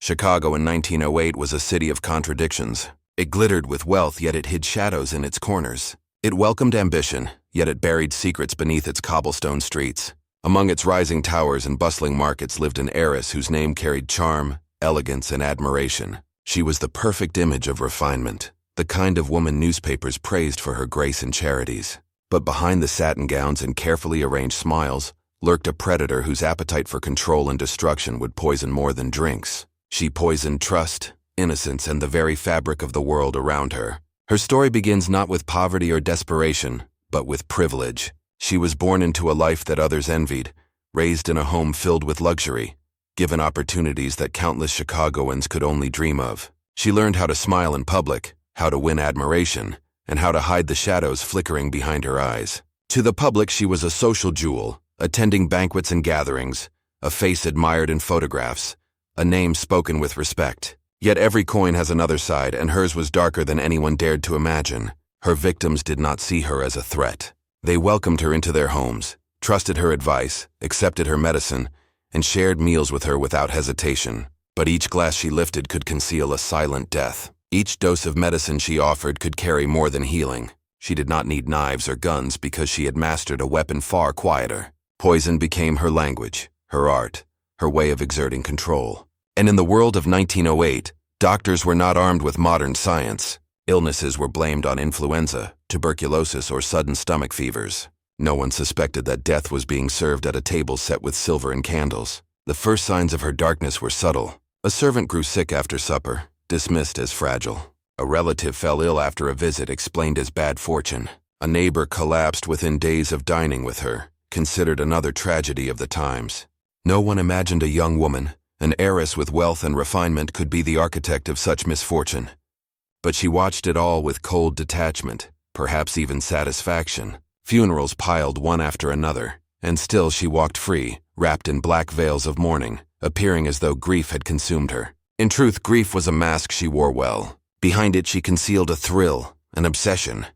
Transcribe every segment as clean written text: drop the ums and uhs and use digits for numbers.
Chicago in 1908 was a city of contradictions. It glittered with wealth, yet it hid shadows in its corners. It welcomed ambition, yet it buried secrets beneath its cobblestone streets. Among its rising towers and bustling markets lived an heiress whose name carried charm, elegance, and admiration. She was the perfect image of refinement, the kind of woman newspapers praised for her grace and charities. But behind the satin gowns and carefully arranged smiles lurked a predator whose appetite for control and destruction would poison more than drinks. She poisoned trust, innocence, and the very fabric of the world around her. Her story begins not with poverty or desperation, but with privilege. She was born into a life that others envied, raised in a home filled with luxury, given opportunities that countless Chicagoans could only dream of. She learned how to smile in public, how to win admiration, and how to hide the shadows flickering behind her eyes. To the public, she was a social jewel, attending banquets and gatherings, a face admired in photographs, a name spoken with respect. Yet every coin has another side, and hers was darker than anyone dared to imagine. Her victims did not see her as a threat. They welcomed her into their homes, trusted her advice, accepted her medicine, and shared meals with her without hesitation. But each glass she lifted could conceal a silent death. Each dose of medicine she offered could carry more than healing. She did not need knives or guns because she had mastered a weapon far quieter. Poison became her language, her art, her way of exerting control. And in the world of 1908, doctors were not armed with modern science. Illnesses were blamed on influenza, tuberculosis, or sudden stomach fevers. No one suspected that death was being served at a table set with silver and candles. The first signs of her darkness were subtle. A servant grew sick after supper, dismissed as fragile. A relative fell ill after a visit, explained as bad fortune. A neighbor collapsed within days of dining with her, considered another tragedy of the times. No one imagined a young woman, an heiress with wealth and refinement, could be the architect of such misfortune. But she watched it all with cold detachment, perhaps even satisfaction. Funerals piled one after another, and still she walked free, wrapped in black veils of mourning, appearing as though grief had consumed her. In truth, grief was a mask she wore well. Behind it she concealed a thrill, an obsession,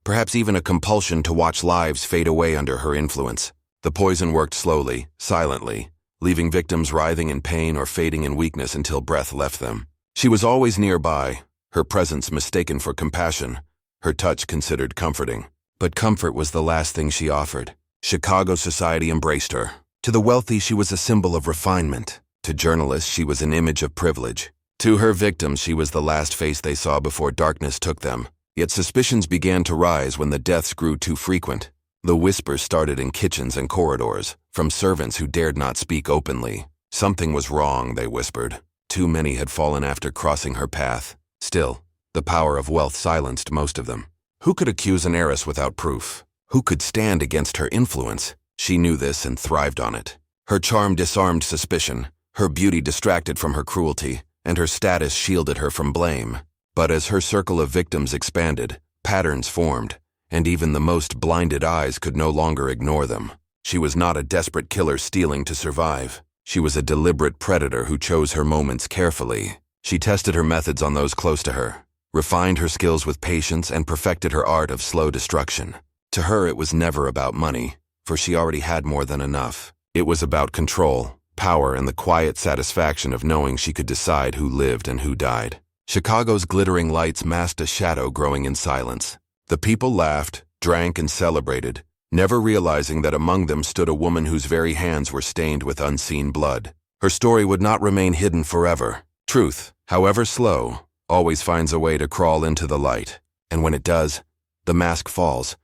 perhaps even a compulsion to watch lives fade away under her influence. The poison worked slowly, silently, leaving victims writhing in pain or fading in weakness until breath left them. She was always nearby, her presence mistaken for compassion, her touch considered comforting. But comfort was the last thing she offered. Chicago society embraced her. To the wealthy, she was a symbol of refinement. To journalists, she was an image of privilege. To her victims, she was the last face they saw before darkness took them. Yet suspicions began to rise when the deaths grew too frequent. The whispers started in kitchens and corridors, from servants who dared not speak openly. Something was wrong, they whispered. Too many had fallen after crossing her path. Still, the power of wealth silenced most of them. Who could accuse an heiress without proof? Who could stand against her influence? She knew this and thrived on it. Her charm disarmed suspicion, her beauty distracted from her cruelty, and her status shielded her from blame. But as her circle of victims expanded, patterns formed, and even the most blinded eyes could no longer ignore them. She was not a desperate killer stealing to survive. She was a deliberate predator who chose her moments carefully. She tested her methods on those close to her, refined her skills with patience, and perfected her art of slow destruction. To her, it was never about money, for she already had more than enough. It was about control, power, and the quiet satisfaction of knowing she could decide who lived and who died. Chicago's glittering lights masked a shadow growing in silence. The people laughed, drank, and celebrated, never realizing that among them stood a woman whose very hands were stained with unseen blood. Her story would not remain hidden forever. Truth, however slow, always finds a way to crawl into the light, and when it does, the mask falls,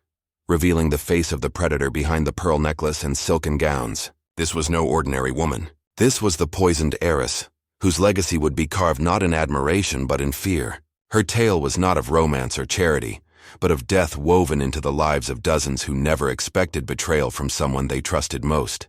revealing the face of the predator behind the pearl necklace and silken gowns. This was no ordinary woman. This was the poisoned heiress, whose legacy would be carved not in admiration but in fear. Her tale was not of romance or charity, but of death woven into the lives of dozens who never expected betrayal from someone they trusted most.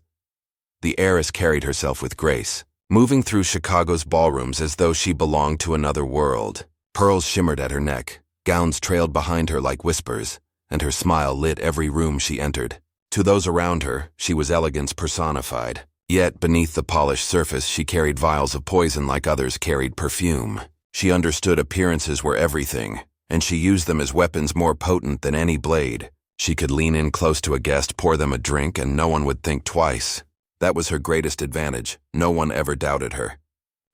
The heiress carried herself with grace, moving through Chicago's ballrooms as though she belonged to another world. Pearls shimmered at her neck, gowns trailed behind her like whispers, and her smile lit every room she entered. To those around her, she was elegance personified. Yet, beneath the polished surface, she carried vials of poison like others carried perfume. She understood appearances were everything, and she used them as weapons more potent than any blade. She could lean in close to a guest, pour them a drink, and no one would think twice. That was her greatest advantage. No one ever doubted her.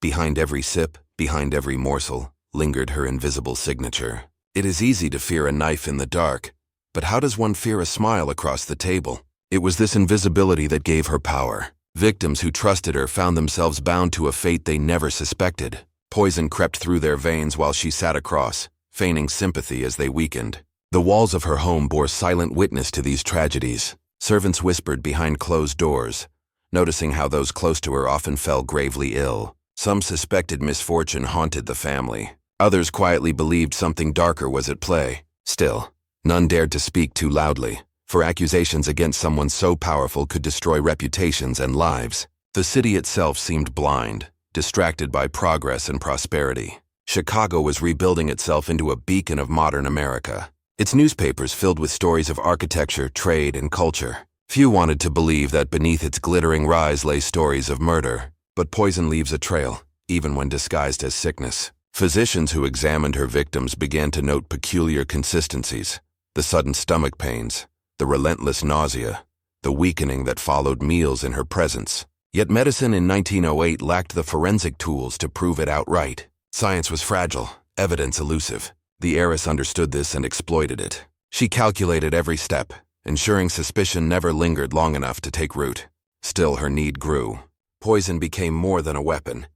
Behind every sip, behind every morsel, lingered her invisible signature. It is easy to fear a knife in the dark, but how does one fear a smile across the table? It was this invisibility that gave her power. Victims who trusted her found themselves bound to a fate they never suspected. Poison crept through their veins while she sat across, feigning sympathy as they weakened. The walls of her home bore silent witness to these tragedies. Servants whispered behind closed doors, noticing how those close to her often fell gravely ill. Some suspected misfortune haunted the family. Others quietly believed something darker was at play. Still, none dared to speak too loudly, for accusations against someone so powerful could destroy reputations and lives. The city itself seemed blind, distracted by progress and prosperity. Chicago was rebuilding itself into a beacon of modern America. Its newspapers filled with stories of architecture, trade, and culture. Few wanted to believe that beneath its glittering rise lay stories of murder. But poison leaves a trail, even when disguised as sickness. Physicians who examined her victims began to note peculiar consistencies: the sudden stomach pains, the relentless nausea, the weakening that followed meals in her presence. Yet medicine in 1908 lacked the forensic tools to prove it outright. Science was fragile, evidence elusive. The heiress understood this and exploited it. She calculated every step, ensuring suspicion never lingered long enough to take root. Still, her need grew. Poison became more than a weapon.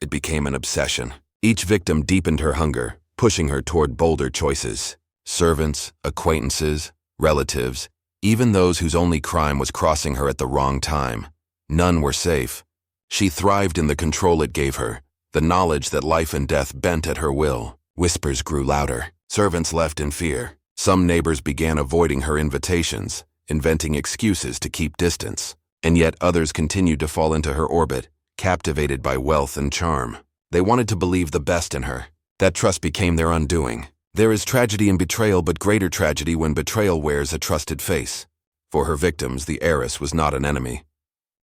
It became an obsession. Each victim deepened her hunger, pushing her toward bolder choices. Servants, acquaintances, relatives, even those whose only crime was crossing her at the wrong time. None were safe. She thrived in the control it gave her, the knowledge that life and death bent at her will. Whispers grew louder. Servants left in fear. Some neighbors began avoiding her invitations, inventing excuses to keep distance. And yet others continued to fall into her orbit, captivated by wealth and charm. They wanted to believe the best in her. That trust became their undoing. There is tragedy in betrayal, but greater tragedy when betrayal wears a trusted face. For her victims, the heiress was not an enemy.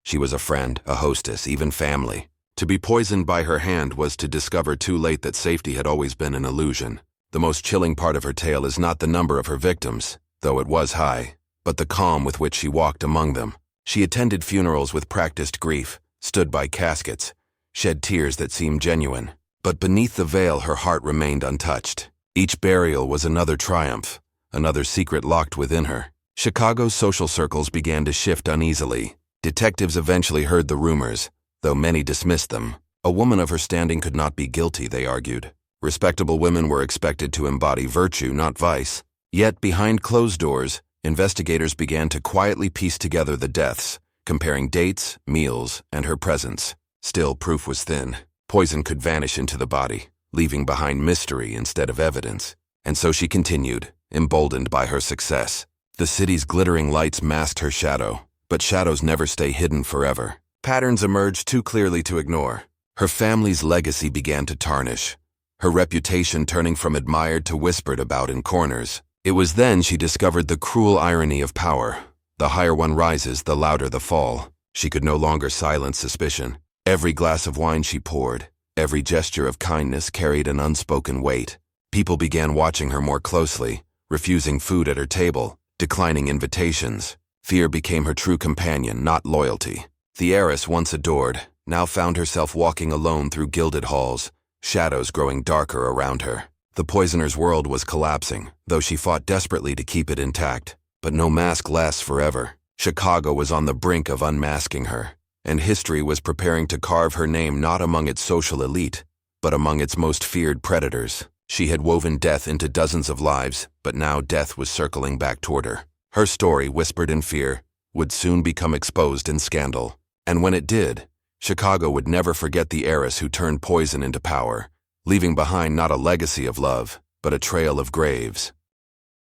She was a friend, a hostess, even family. To be poisoned by her hand was to discover too late that safety had always been an illusion. The most chilling part of her tale is not the number of her victims, though it was high, but the calm with which she walked among them. She attended funerals with practiced grief, stood by caskets, shed tears that seemed genuine. But beneath the veil, her heart remained untouched. Each burial was another triumph, another secret locked within her. Chicago's social circles began to shift uneasily. Detectives eventually heard the rumors, though many dismissed them. A woman of her standing could not be guilty, they argued. Respectable women were expected to embody virtue, not vice. Yet, behind closed doors, investigators began to quietly piece together the deaths, comparing dates, meals, and her presence. Still, proof was thin. Poison could vanish into the body, leaving behind mystery instead of evidence. And so she continued, emboldened by her success. The city's glittering lights masked her shadow, but shadows never stay hidden forever. Patterns emerged too clearly to ignore. Her family's legacy began to tarnish, her reputation turning from admired to whispered about in corners. It was then she discovered the cruel irony of power. The higher one rises, the louder the fall. She could no longer silence suspicion. Every glass of wine she poured, every gesture of kindness carried an unspoken weight. People began watching her more closely, refusing food at her table, declining invitations. Fear became her true companion, not loyalty. The heiress, once adored, now found herself walking alone through gilded halls, shadows growing darker around her. The poisoner's world was collapsing, though she fought desperately to keep it intact. But no mask lasts forever. Chicago was on the brink of unmasking her, and history was preparing to carve her name not among its social elite, but among its most feared predators. She had woven death into dozens of lives, but now death was circling back toward her. Her story, whispered in fear, would soon become exposed in scandal. And when it did, Chicago would never forget the heiress who turned poison into power, leaving behind not a legacy of love, but a trail of graves.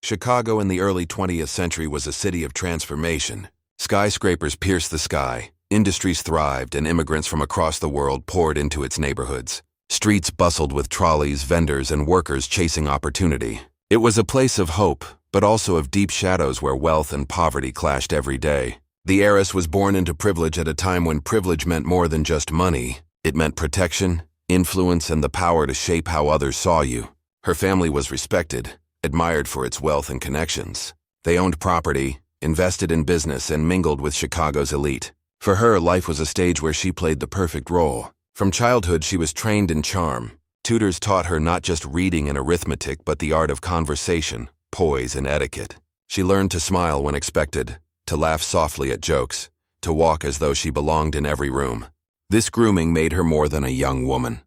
Chicago in the early 20th century was a city of transformation. Skyscrapers pierced the sky, industries thrived, and immigrants from across the world poured into its neighborhoods. Streets bustled with trolleys, vendors, and workers chasing opportunity. It was a place of hope, but also of deep shadows where wealth and poverty clashed every day. The heiress was born into privilege at a time when privilege meant more than just money. It meant protection, influence, and the power to shape how others saw you. Her family was respected, admired for its wealth and connections. They owned property, invested in business, and mingled with Chicago's elite. For her, life was a stage where she played the perfect role. From childhood, she was trained in charm. Tutors taught her not just reading and arithmetic, but the art of conversation, poise, and etiquette. She learned to smile when expected, to laugh softly at jokes, to walk as though she belonged in every room. This grooming made her more than a young woman.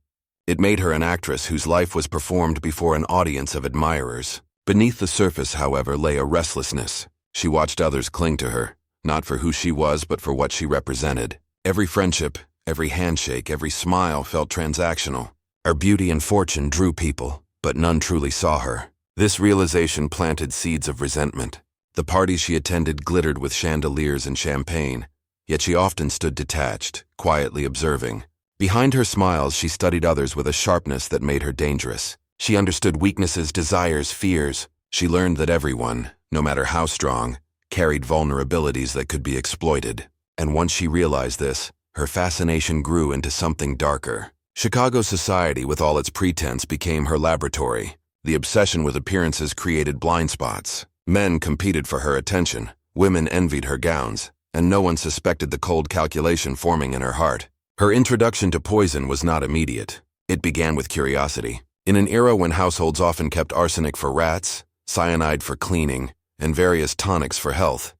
It made her an actress whose life was performed before an audience of admirers. Beneath the surface, however, lay a restlessness. She watched others cling to her, not for who she was, but for what she represented. Every friendship, every handshake, every smile felt transactional. Her beauty and fortune drew people, but none truly saw her. This realization planted seeds of resentment. The parties she attended glittered with chandeliers and champagne, yet she often stood detached, quietly observing. Behind her smiles, she studied others with a sharpness that made her dangerous. She understood weaknesses, desires, fears. She learned that everyone, no matter how strong, carried vulnerabilities that could be exploited. And once she realized this, her fascination grew into something darker. Chicago society, with all its pretense, became her laboratory. The obsession with appearances created blind spots. Men competed for her attention, women envied her gowns, and no one suspected the cold calculation forming in her heart. Her introduction to poison was not immediate. It began with curiosity. In an era when households often kept arsenic for rats, cyanide for cleaning, and various tonics for health,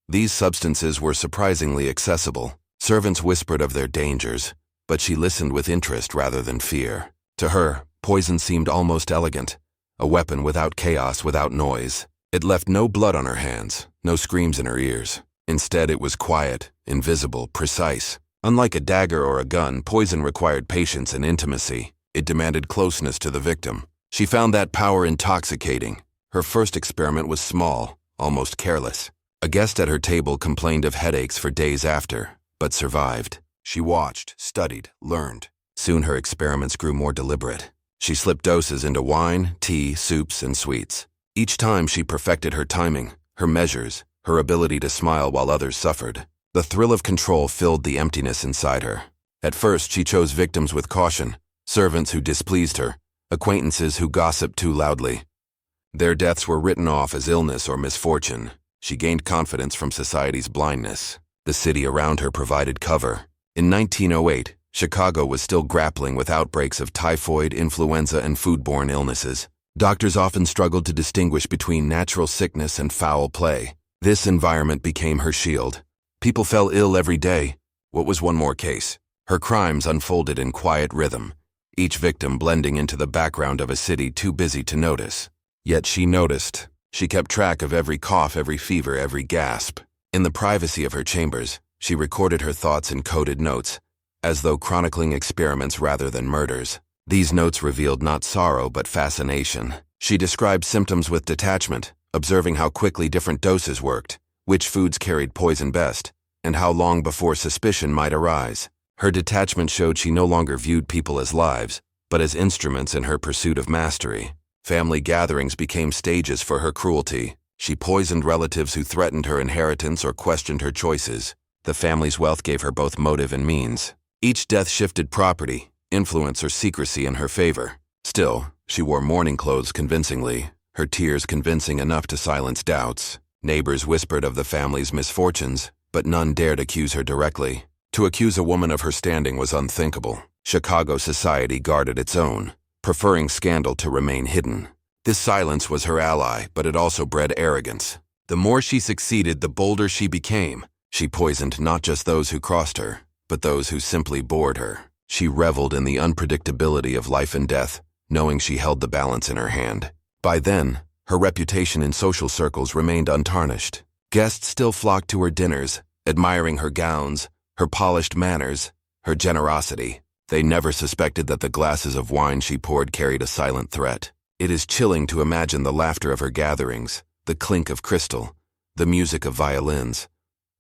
these substances were surprisingly accessible. Servants whispered of their dangers, but she listened with interest rather than fear. To her, poison seemed almost elegant, a weapon without chaos, without noise. It left no blood on her hands, no screams in her ears. Instead, it was quiet, invisible, precise. Unlike a dagger or a gun, poison required patience and intimacy. It demanded closeness to the victim. She found that power intoxicating. Her first experiment was small, almost careless. A guest at her table complained of headaches for days after, but survived. She watched, studied, learned. Soon her experiments grew more deliberate. She slipped doses into wine, tea, soups, and sweets. Each time she perfected her timing, her measures, her ability to smile while others suffered. The thrill of control filled the emptiness inside her. At first, she chose victims with caution, servants who displeased her, acquaintances who gossiped too loudly. Their deaths were written off as illness or misfortune. She gained confidence from society's blindness. The city around her provided cover. In 1908, Chicago was still grappling with outbreaks of typhoid, influenza, and foodborne illnesses. Doctors often struggled to distinguish between natural sickness and foul play. This environment became her shield. People fell ill every day. What was one more case? Her crimes unfolded in quiet rhythm, each victim blending into the background of a city too busy to notice. Yet she noticed. She kept track of every cough, every fever, every gasp. In the privacy of her chambers, she recorded her thoughts in coded notes, as though chronicling experiments rather than murders. These notes revealed not sorrow but fascination. She described symptoms with detachment, observing how quickly different doses worked, which foods carried poison best, and how long before suspicion might arise. Her detachment showed she no longer viewed people as lives, but as instruments in her pursuit of mastery. Family gatherings became stages for her cruelty. She poisoned relatives who threatened her inheritance or questioned her choices. The family's wealth gave her both motive and means. Each death shifted property, influence, or secrecy in her favor. Still, she wore mourning clothes convincingly, her tears convincing enough to silence doubts. Neighbors whispered of the family's misfortunes, but none dared accuse her directly. To accuse a woman of her standing was unthinkable. Chicago society guarded its own, preferring scandal to remain hidden. This silence was her ally, but it also bred arrogance. The more she succeeded, the bolder she became. She poisoned not just those who crossed her, but those who simply bored her. She reveled in the unpredictability of life and death, knowing she held the balance in her hand. By then, her reputation in social circles remained untarnished. Guests still flocked to her dinners, admiring her gowns, her polished manners, her generosity. They never suspected that the glasses of wine she poured carried a silent threat. It is chilling to imagine the laughter of her gatherings, the clink of crystal, the music of violins,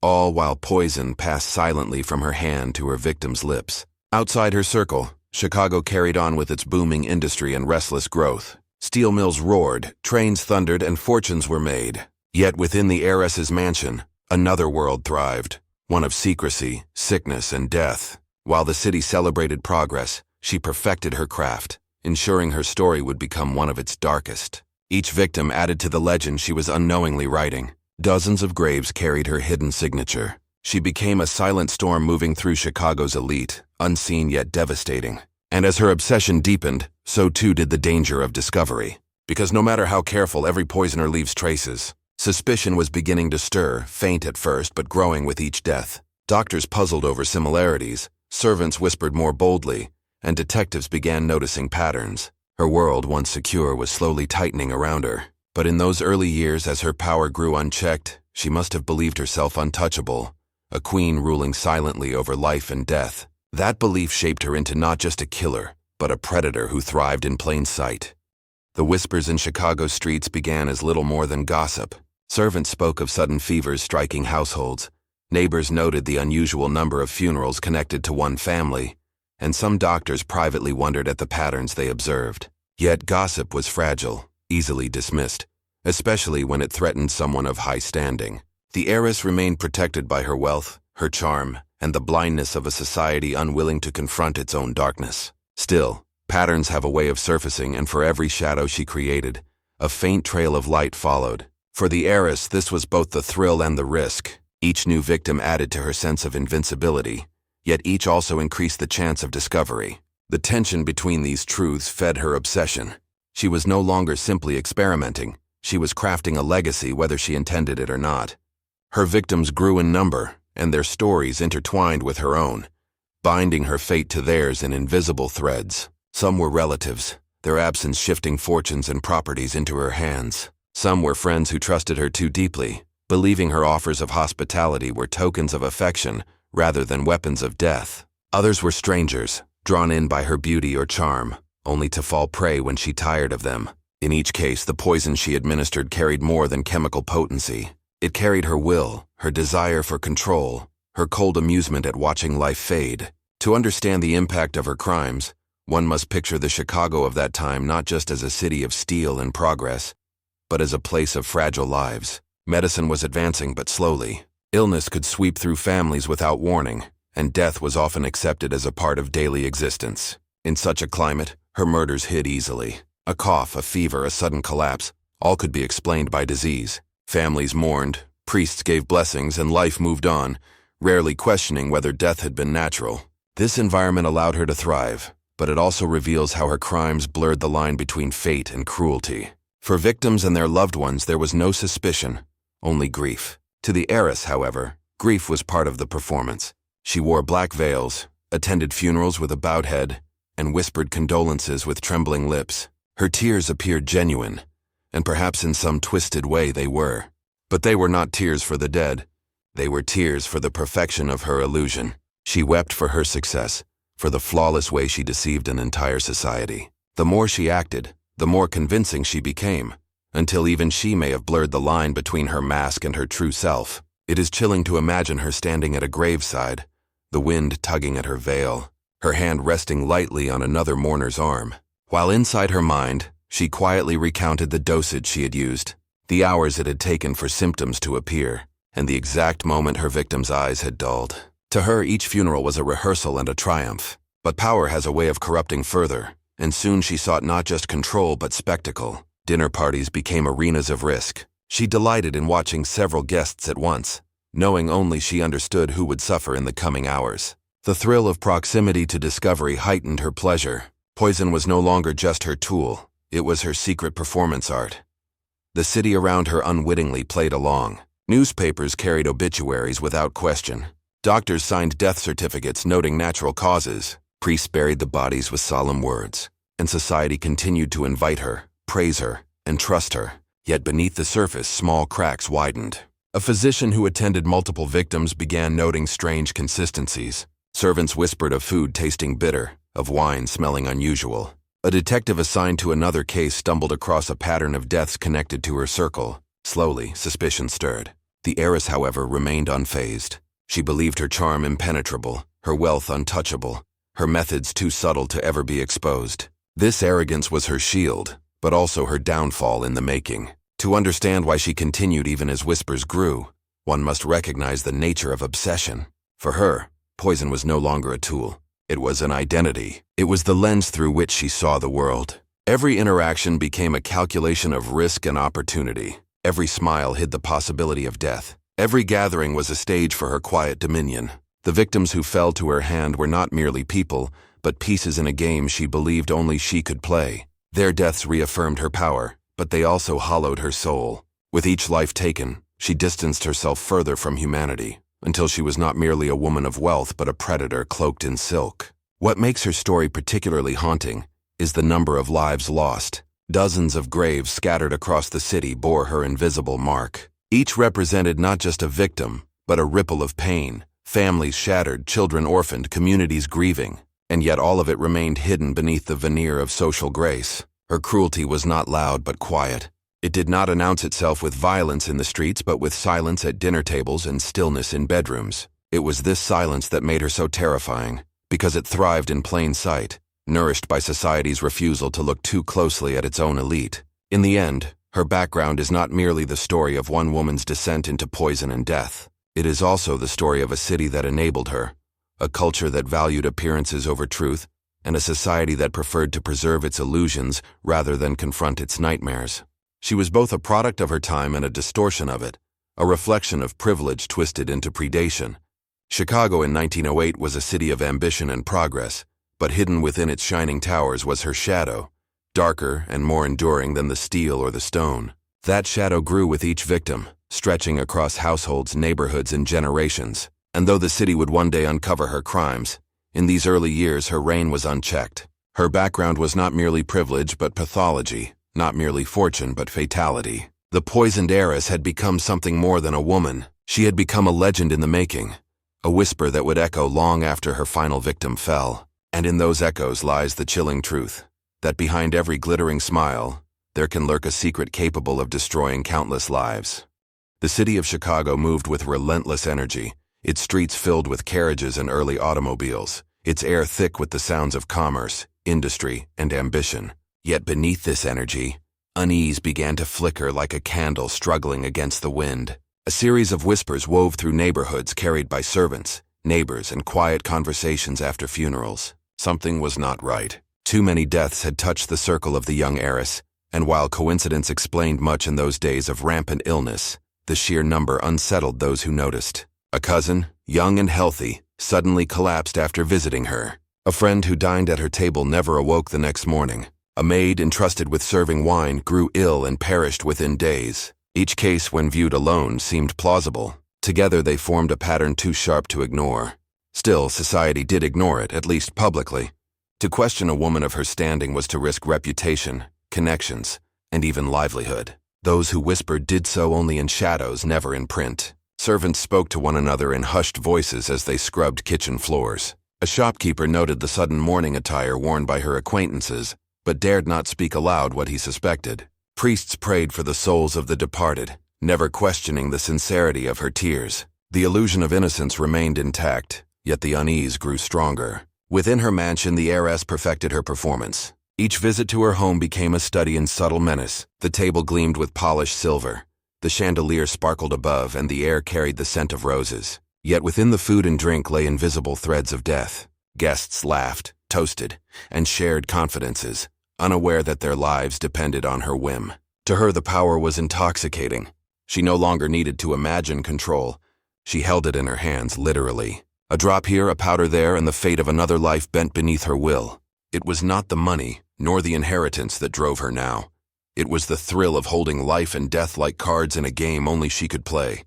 all while poison passed silently from her hand to her victim's lips. Outside her circle, Chicago carried on with its booming industry and restless growth. Steel mills roared, trains thundered, and fortunes were made. Yet within the heiress's mansion, another world thrived, one of secrecy, sickness, and death. While the city celebrated progress, she perfected her craft, ensuring her story would become one of its darkest. Each victim added to the legend she was unknowingly writing. Dozens of graves carried her hidden signature. She became a silent storm moving through Chicago's elite, unseen yet devastating. And as her obsession deepened, so too did the danger of discovery. Because no matter how careful, every poisoner leaves traces. Suspicion was beginning to stir, faint at first but growing with each death. Doctors puzzled over similarities, servants whispered more boldly, and detectives began noticing patterns. Her world, once secure, was slowly tightening around her. But in those early years, as her power grew unchecked, she must have believed herself untouchable, a queen ruling silently over life and death. That belief shaped her into not just a killer, but a predator who thrived in plain sight. The whispers in Chicago streets began as little more than gossip. Servants spoke of sudden fevers striking households. Neighbors noted the unusual number of funerals connected to one family, and some doctors privately wondered at the patterns they observed. Yet gossip was fragile, easily dismissed, especially when it threatened someone of high standing. The heiress remained protected by her wealth, her charm, and the blindness of a society unwilling to confront its own darkness. Still, patterns have a way of surfacing, and for every shadow she created, a faint trail of light followed. For the heiress, this was both the thrill and the risk. Each new victim added to her sense of invincibility, yet each also increased the chance of discovery. The tension between these truths fed her obsession. She was no longer simply experimenting. She was crafting a legacy, whether she intended it or not. Her victims grew in number, and their stories intertwined with her own, binding her fate to theirs in invisible threads. Some were relatives, their absence shifting fortunes and properties into her hands. Some were friends who trusted her too deeply, believing her offers of hospitality were tokens of affection rather than weapons of death. Others were strangers, drawn in by her beauty or charm, only to fall prey when she tired of them. In each case, the poison she administered carried more than chemical potency. It carried her will, her desire for control, her cold amusement at watching life fade. To understand the impact of her crimes, one must picture the Chicago of that time not just as a city of steel and progress, but as a place of fragile lives. Medicine was advancing but slowly. Illness could sweep through families without warning, and death was often accepted as a part of daily existence. In such a climate, her murders hid easily. A cough, a fever, a sudden collapse, all could be explained by disease. Families mourned, priests gave blessings, and life moved on, rarely questioning whether death had been natural. This environment allowed her to thrive, but it also reveals how her crimes blurred the line between fate and cruelty. For victims and their loved ones, there was no suspicion, only grief. To the heiress, however, grief was part of the performance. She wore black veils, attended funerals with a bowed head, and whispered condolences with trembling lips. Her tears appeared genuine, and perhaps in some twisted way they were. But they were not tears for the dead. They were tears for the perfection of her illusion. She wept for her success, for the flawless way she deceived an entire society. The more she acted, the more convincing she became, until even she may have blurred the line between her mask and her true self. It is chilling to imagine her standing at a graveside, the wind tugging at her veil, her hand resting lightly on another mourner's arm, while inside her mind, she quietly recounted the dosage she had used, the hours it had taken for symptoms to appear, and the exact moment her victim's eyes had dulled. To her, each funeral was a rehearsal and a triumph. But power has a way of corrupting further, and soon she sought not just control but spectacle. Dinner parties became arenas of risk. She delighted in watching several guests at once, knowing only she understood who would suffer in the coming hours. The thrill of proximity to discovery heightened her pleasure. Poison was no longer just her tool, it was her secret performance art. The city around her unwittingly played along. Newspapers carried obituaries without question. Doctors signed death certificates noting natural causes. Priests buried the bodies with solemn words. And society continued to invite her, praise her, and trust her. Yet beneath the surface, small cracks widened. A physician who attended multiple victims began noting strange consistencies. Servants whispered of food tasting bitter, of wine smelling unusual. A detective assigned to another case stumbled across a pattern of deaths connected to her circle. Slowly, suspicion stirred. The heiress, however, remained unfazed. She believed her charm impenetrable, her wealth untouchable, her methods too subtle to ever be exposed. This arrogance was her shield, but also her downfall in the making. To understand why she continued even as whispers grew, one must recognize the nature of obsession. For her, poison was no longer a tool. It was an identity. It was the lens through which she saw the world. Every interaction became a calculation of risk and opportunity. Every smile hid the possibility of death. Every gathering was a stage for her quiet dominion. The victims who fell to her hand were not merely people, but pieces in a game she believed only she could play. Their deaths reaffirmed her power, but they also hollowed her soul. With each life taken, she distanced herself further from humanity, until she was not merely a woman of wealth but a predator cloaked in silk. What makes her story particularly haunting is the number of lives lost. Dozens of graves scattered across the city bore her invisible mark. Each represented not just a victim, but a ripple of pain. Families shattered, children orphaned, communities grieving, and yet all of it remained hidden beneath the veneer of social grace. Her cruelty was not loud but quiet. It did not announce itself with violence in the streets, but with silence at dinner tables and stillness in bedrooms. It was this silence that made her so terrifying, because it thrived in plain sight, nourished by society's refusal to look too closely at its own elite. In the end, her background is not merely the story of one woman's descent into poison and death. It is also the story of a city that enabled her, a culture that valued appearances over truth, and a society that preferred to preserve its illusions rather than confront its nightmares. She was both a product of her time and a distortion of it, a reflection of privilege twisted into predation. Chicago in 1908 was a city of ambition and progress, but hidden within its shining towers was her shadow, darker and more enduring than the steel or the stone. That shadow grew with each victim, stretching across households, neighborhoods, and generations. And though the city would one day uncover her crimes, in these early years her reign was unchecked. Her background was not merely privilege but pathology, not merely fortune but fatality. The poisoned heiress had become something more than a woman. She had become a legend in the making, a whisper that would echo long after her final victim fell. And in those echoes lies the chilling truth, that behind every glittering smile, there can lurk a secret capable of destroying countless lives. The city of Chicago moved with relentless energy, its streets filled with carriages and early automobiles, its air thick with the sounds of commerce, industry, and ambition. Yet beneath this energy, unease began to flicker like a candle struggling against the wind. A series of whispers wove through neighborhoods carried by servants, neighbors, and quiet conversations after funerals. Something was not right. Too many deaths had touched the circle of the young heiress, and while coincidence explained much in those days of rampant illness, the sheer number unsettled those who noticed. A cousin, young and healthy, suddenly collapsed after visiting her. A friend who dined at her table never awoke the next morning. A maid entrusted with serving wine grew ill and perished within days. Each case, when viewed alone, seemed plausible. Together they formed a pattern too sharp to ignore. Still, society did ignore it, at least publicly. To question a woman of her standing was to risk reputation, connections, and even livelihood. Those who whispered did so only in shadows, never in print. Servants spoke to one another in hushed voices as they scrubbed kitchen floors. A shopkeeper noted the sudden mourning attire worn by her acquaintances, but dared not speak aloud what he suspected. Priests prayed for the souls of the departed, never questioning the sincerity of her tears. The illusion of innocence remained intact, yet the unease grew stronger. Within her mansion, the heiress perfected her performance. Each visit to her home became a study in subtle menace. The table gleamed with polished silver. The chandelier sparkled above, and the air carried the scent of roses. Yet within the food and drink lay invisible threads of death. Guests laughed, toasted, and shared confidences, unaware that their lives depended on her whim. To her, the power was intoxicating. She no longer needed to imagine control. She held it in her hands, literally. A drop here, a powder there, and the fate of another life bent beneath her will. It was not the money, nor the inheritance that drove her now. It was the thrill of holding life and death like cards in a game only she could play.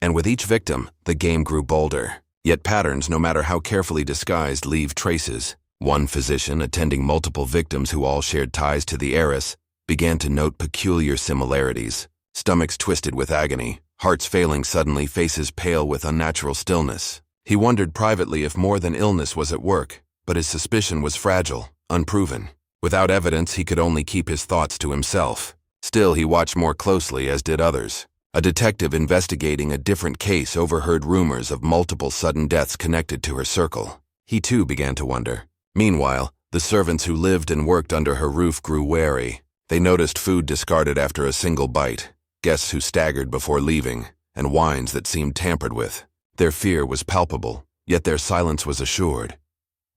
And with each victim, the game grew bolder. Yet patterns, no matter how carefully disguised, leave traces. One physician, attending multiple victims who all shared ties to the heiress, began to note peculiar similarities. Stomachs twisted with agony, hearts failing suddenly, faces pale with unnatural stillness. He wondered privately if more than illness was at work, but his suspicion was fragile, unproven. Without evidence, he could only keep his thoughts to himself. Still, he watched more closely, as did others. A detective investigating a different case overheard rumors of multiple sudden deaths connected to her circle. He too began to wonder. Meanwhile, the servants who lived and worked under her roof grew wary. They noticed food discarded after a single bite, guests who staggered before leaving, and wines that seemed tampered with. Their fear was palpable, yet their silence was assured.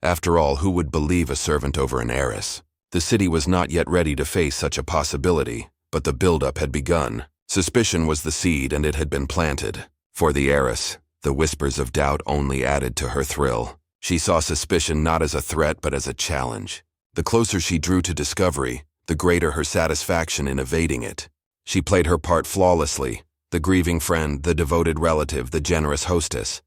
After all, who would believe a servant over an heiress? The city was not yet ready to face such a possibility, but the buildup had begun. Suspicion was the seed, and it had been planted. For the heiress, The whispers of doubt only added to her thrill. She saw suspicion not as a threat but as a challenge. The closer she drew to discovery, the greater her satisfaction in evading it. She played her part flawlessly, the grieving friend, the devoted relative, the generous hostess.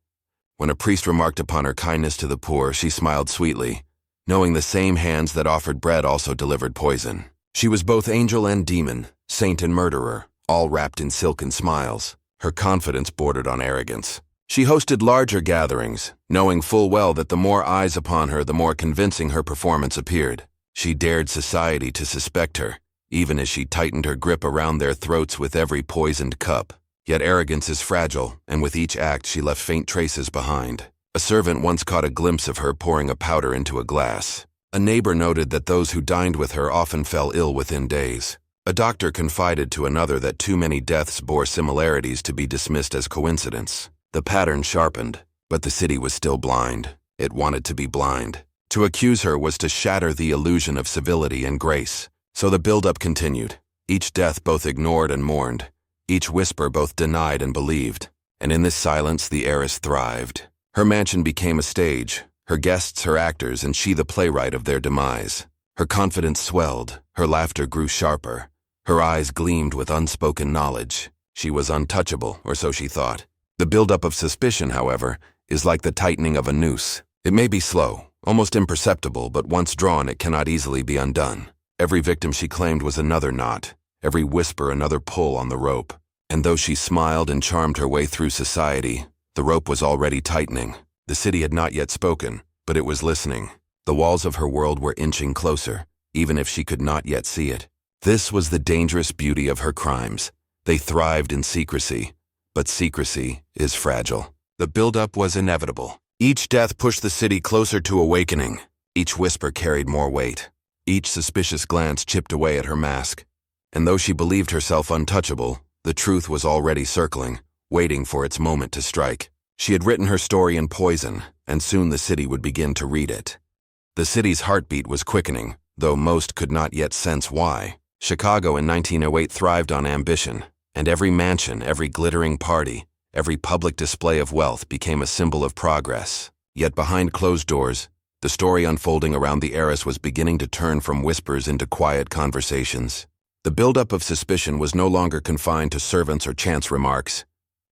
When a priest remarked upon her kindness to the poor, she smiled sweetly, knowing the same hands that offered bread also delivered poison. She was both angel and demon, saint and murderer, all wrapped in silken smiles. Her confidence bordered on arrogance. She hosted larger gatherings, knowing full well that the more eyes upon her, the more convincing her performance appeared. She dared society to suspect her, even as she tightened her grip around their throats with every poisoned cup. Yet arrogance is fragile, and with each act she left faint traces behind. A servant once caught a glimpse of her pouring a powder into a glass. A neighbor noted that those who dined with her often fell ill within days. A doctor confided to another that too many deaths bore similarities to be dismissed as coincidence. The pattern sharpened, but the city was still blind. It wanted to be blind. To accuse her was to shatter the illusion of civility and grace. So the build-up continued. Each death both ignored and mourned. Each whisper both denied and believed. And in this silence, the heiress thrived. Her mansion became a stage, her guests her actors, and she the playwright of their demise. Her confidence swelled, her laughter grew sharper. Her eyes gleamed with unspoken knowledge. She was untouchable, or so she thought. The buildup of suspicion, however, is like the tightening of a noose. It may be slow, almost imperceptible, but once drawn it cannot easily be undone. Every victim she claimed was another knot, every whisper another pull on the rope. And though she smiled and charmed her way through society, the rope was already tightening. The city had not yet spoken, but it was listening. The walls of her world were inching closer, even if she could not yet see it. This was the dangerous beauty of her crimes. They thrived in secrecy. But secrecy is fragile. The buildup was inevitable. Each death pushed the city closer to awakening. Each whisper carried more weight. Each suspicious glance chipped away at her mask. And though she believed herself untouchable, the truth was already circling, waiting for its moment to strike. She had written her story in poison, and soon the city would begin to read it. The city's heartbeat was quickening, though most could not yet sense why. Chicago in 1908 thrived on ambition. And every mansion, every glittering party, every public display of wealth became a symbol of progress. Yet behind closed doors, the story unfolding around the heiress was beginning to turn from whispers into quiet conversations. The buildup of suspicion was no longer confined to servants or chance remarks.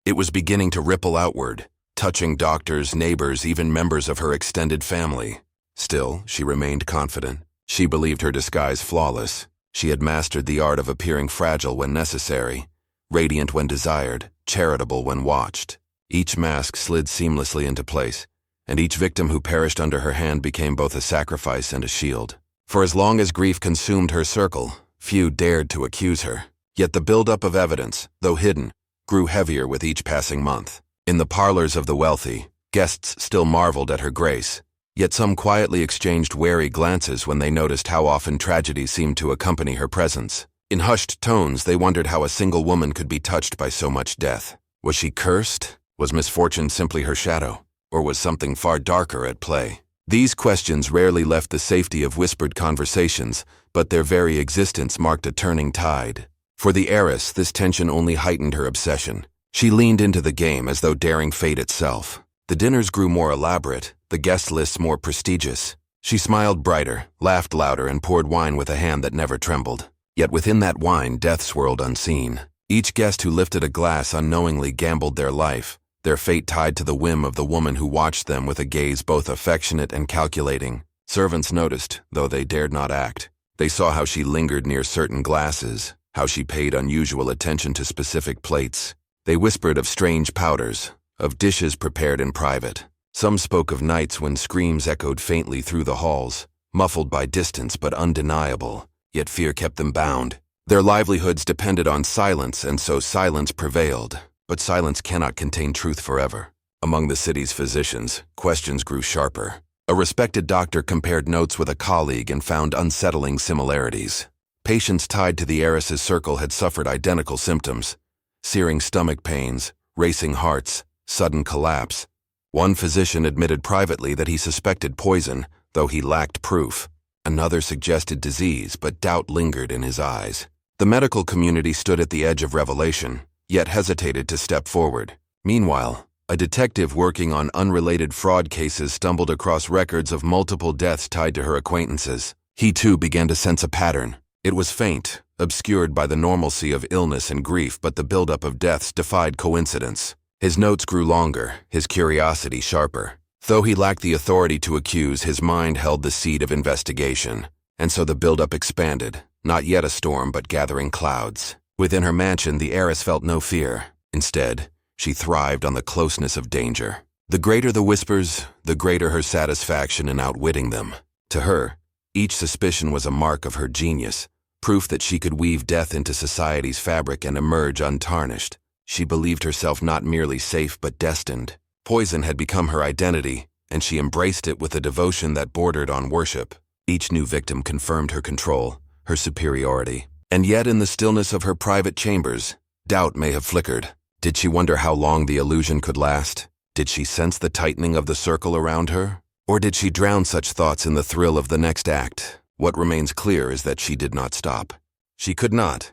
It was beginning to ripple outward, touching doctors, neighbors, even members of her extended family. Still, she remained confident. She believed her disguise flawless. She had mastered the art of appearing fragile when necessary, radiant when desired, charitable when watched. Each mask slid seamlessly into place, and each victim who perished under her hand became both a sacrifice and a shield. For as long as grief consumed her circle, few dared to accuse her. Yet the buildup of evidence, though hidden, grew heavier with each passing month. In the parlors of the wealthy, guests still marveled at her grace, yet some quietly exchanged wary glances when they noticed how often tragedy seemed to accompany her presence. In hushed tones, they wondered how a single woman could be touched by so much death. Was she cursed? Was misfortune simply her shadow? Or was something far darker at play? These questions rarely left the safety of whispered conversations, but their very existence marked a turning tide. For the heiress, this tension only heightened her obsession. She leaned into the game as though daring fate itself. The dinners grew more elaborate, the guest lists more prestigious. She smiled brighter, laughed louder, and poured wine with a hand that never trembled. Yet within that wine, death swirled unseen. Each guest who lifted a glass unknowingly gambled their life, their fate tied to the whim of the woman who watched them with a gaze both affectionate and calculating. Servants noticed, though they dared not act. They saw how she lingered near certain glasses, how she paid unusual attention to specific plates. They whispered of strange powders, of dishes prepared in private. Some spoke of nights when screams echoed faintly through the halls, muffled by distance but undeniable. Yet fear kept them bound. Their livelihoods depended on silence, and so silence prevailed. But silence cannot contain truth forever. Among the city's physicians, questions grew sharper. A respected doctor compared notes with a colleague and found unsettling similarities. Patients tied to the heiress's circle had suffered identical symptoms: searing stomach pains, racing hearts, sudden collapse. One physician admitted privately that he suspected poison, though he lacked proof. Another suggested disease, but doubt lingered in his eyes. The medical community stood at the edge of revelation, yet hesitated to step forward. Meanwhile, A detective working on unrelated fraud cases stumbled across records of multiple deaths tied to her acquaintances. He too began to sense a pattern. It was faint, obscured by the normalcy of illness and grief, but the buildup of deaths defied coincidence. His notes grew longer, his curiosity sharper. Though he lacked the authority to accuse, his mind held the seed of investigation. And so the buildup expanded, not yet a storm but gathering clouds. Within her mansion, the heiress felt no fear. Instead, she thrived on the closeness of danger. The greater the whispers, the greater her satisfaction in outwitting them. To her, each suspicion was a mark of her genius, proof that she could weave death into society's fabric and emerge untarnished. She believed herself not merely safe but destined. Poison had become her identity, and she embraced it with a devotion that bordered on worship. Each new victim confirmed her control, her superiority. And yet in the stillness of her private chambers, doubt may have flickered. Did she wonder how long the illusion could last? Did she sense the tightening of the circle around her? Or did she drown such thoughts in the thrill of the next act? What remains clear is that she did not stop. She could not.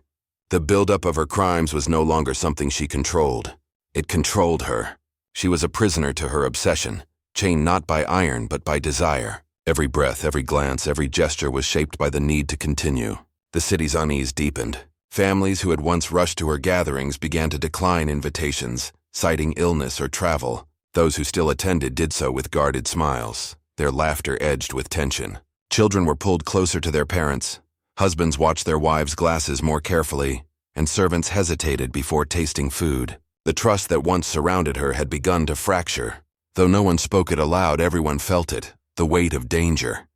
The buildup of her crimes was no longer something she controlled. It controlled her. She was a prisoner to her obsession, chained not by iron but by desire. Every breath, every glance, every gesture was shaped by the need to continue. The city's unease deepened. Families who had once rushed to her gatherings began to decline invitations, citing illness or travel. Those who still attended did so with guarded smiles, their laughter edged with tension. Children were pulled closer to their parents. Husbands watched their wives' glasses more carefully, and servants hesitated before tasting food. The trust that once surrounded her had begun to fracture. Though no one spoke it aloud, everyone felt it, the weight of danger.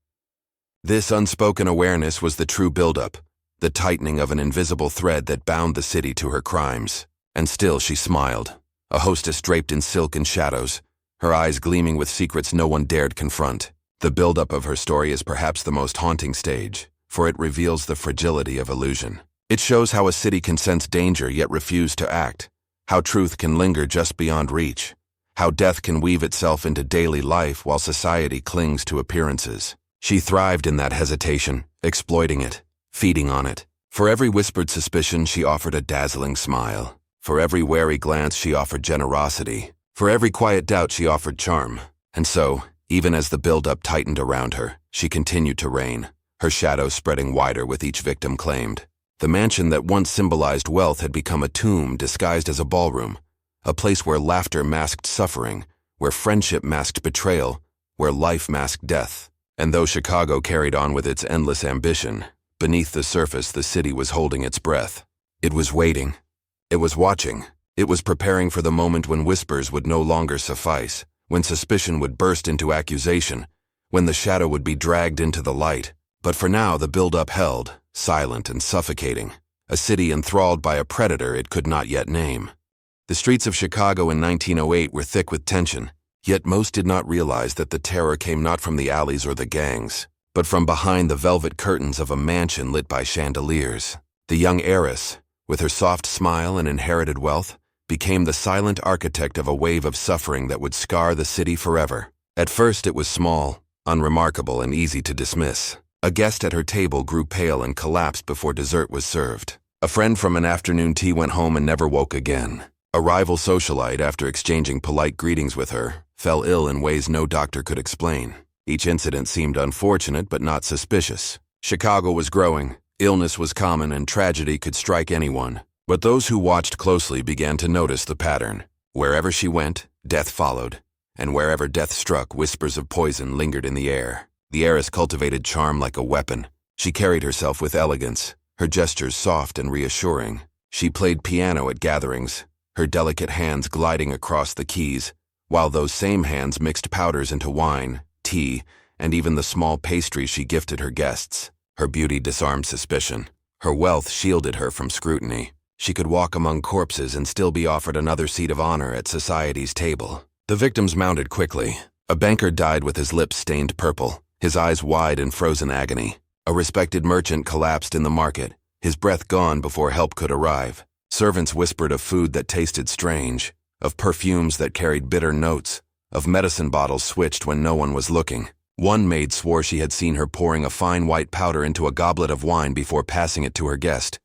This unspoken awareness was the true buildup, the tightening of an invisible thread that bound the city to her crimes. And still she smiled, a hostess draped in silk and shadows, her eyes gleaming with secrets no one dared confront. The buildup of her story is perhaps the most haunting stage, for it reveals the fragility of illusion. It shows how a city can sense danger yet refuse to act, how truth can linger just beyond reach, how death can weave itself into daily life while society clings to appearances. She thrived in that hesitation, exploiting it, feeding on it. For every whispered suspicion, she offered a dazzling smile. For every wary glance, she offered generosity. For every quiet doubt, she offered charm. And so, even as the buildup tightened around her, she continued to reign, her shadow spreading wider with each victim claimed. The mansion that once symbolized wealth had become a tomb disguised as a ballroom, a place where laughter masked suffering, where friendship masked betrayal, where life masked death. And though Chicago carried on with its endless ambition, beneath the surface the city was holding its breath. It was waiting. It was watching. It was preparing for the moment when whispers would no longer suffice, when suspicion would burst into accusation, when the shadow would be dragged into the light. But for now the buildup held, silent and suffocating, a city enthralled by a predator it could not yet name. The streets of Chicago in 1908 were thick with tension, yet most did not realize that the terror came not from the alleys or the gangs, but from behind the velvet curtains of a mansion lit by chandeliers. The young heiress, with her soft smile and inherited wealth, became the silent architect of a wave of suffering that would scar the city forever. At first it was small, unremarkable, and easy to dismiss. A guest at her table grew pale and collapsed before dessert was served. A friend from an afternoon tea went home and never woke again. A rival socialite, after exchanging polite greetings with her, fell ill in ways no doctor could explain. Each incident seemed unfortunate but not suspicious. Chicago was growing, illness was common, and tragedy could strike anyone. But those who watched closely began to notice the pattern. Wherever she went, death followed, and wherever death struck, whispers of poison lingered in the air. The heiress cultivated charm like a weapon. She carried herself with elegance, her gestures soft and reassuring. She played piano at gatherings, her delicate hands gliding across the keys, while those same hands mixed powders into wine, tea, and even the small pastries she gifted her guests. Her beauty disarmed suspicion. Her wealth shielded her from scrutiny. She could walk among corpses and still be offered another seat of honor at society's table. The victims mounted quickly. A banker died with his lips stained purple, his eyes wide in frozen agony. A respected merchant collapsed in the market, his breath gone before help could arrive. Servants whispered of food that tasted strange, of perfumes that carried bitter notes, of medicine bottles switched when no one was looking. One maid swore she had seen her pouring a fine white powder into a goblet of wine before passing it to her guest.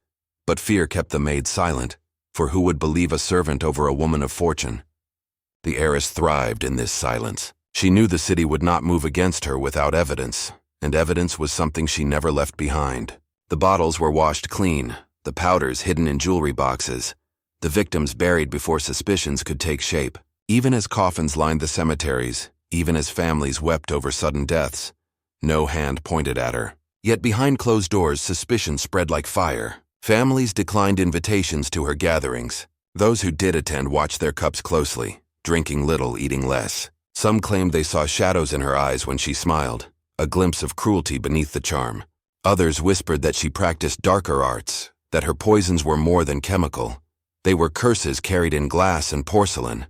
But fear kept the maid silent, for who would believe a servant over a woman of fortune? The heiress thrived in this silence. She knew the city would not move against her without evidence, and evidence was something she never left behind. The bottles were washed clean, the powders hidden in jewelry boxes, the victims buried before suspicions could take shape. Even as coffins lined the cemeteries, even as families wept over sudden deaths, no hand pointed at her. Yet behind closed doors, suspicion spread like fire. Families declined invitations to her gatherings. Those who did attend watched their cups closely, drinking little, eating less. Some claimed they saw shadows in her eyes when she smiled, a glimpse of cruelty beneath the charm. Others whispered that she practiced darker arts, that her poisons were more than chemical. They were curses carried in glass and porcelain.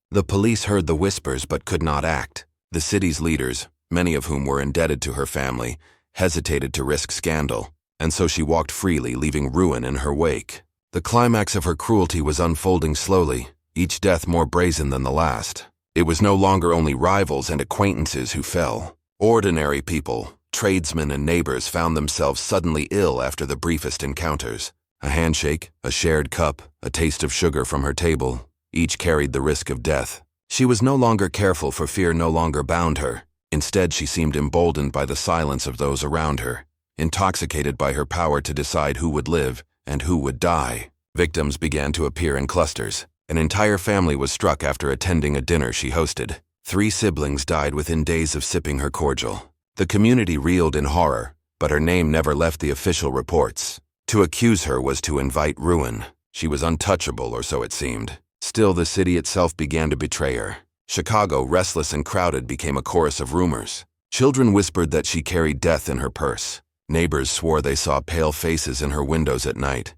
The police heard the whispers but could not act. The city's leaders, many of whom were indebted to her family, hesitated to risk scandal, and so she walked freely, leaving ruin in her wake. The climax of her cruelty was unfolding slowly, each death more brazen than the last. It was no longer only rivals and acquaintances who fell. Ordinary people, tradesmen and neighbors found themselves suddenly ill after the briefest encounters. A handshake, a shared cup, a taste of sugar from her table, each carried the risk of death. She was no longer careful, for fear no longer bound her. Instead, she seemed emboldened by the silence of those around her, intoxicated by her power to decide who would live and who would die. Victims began to appear in clusters. An entire family was struck after attending a dinner she hosted. 3 siblings died within days of sipping her cordial. The community reeled in horror, but her name never left the official reports. To accuse her was to invite ruin. She was untouchable, or so it seemed. Still, the city itself began to betray her. Chicago, restless and crowded, became a chorus of rumors. Children whispered that she carried death in her purse. Neighbors swore they saw pale faces in her windows at night,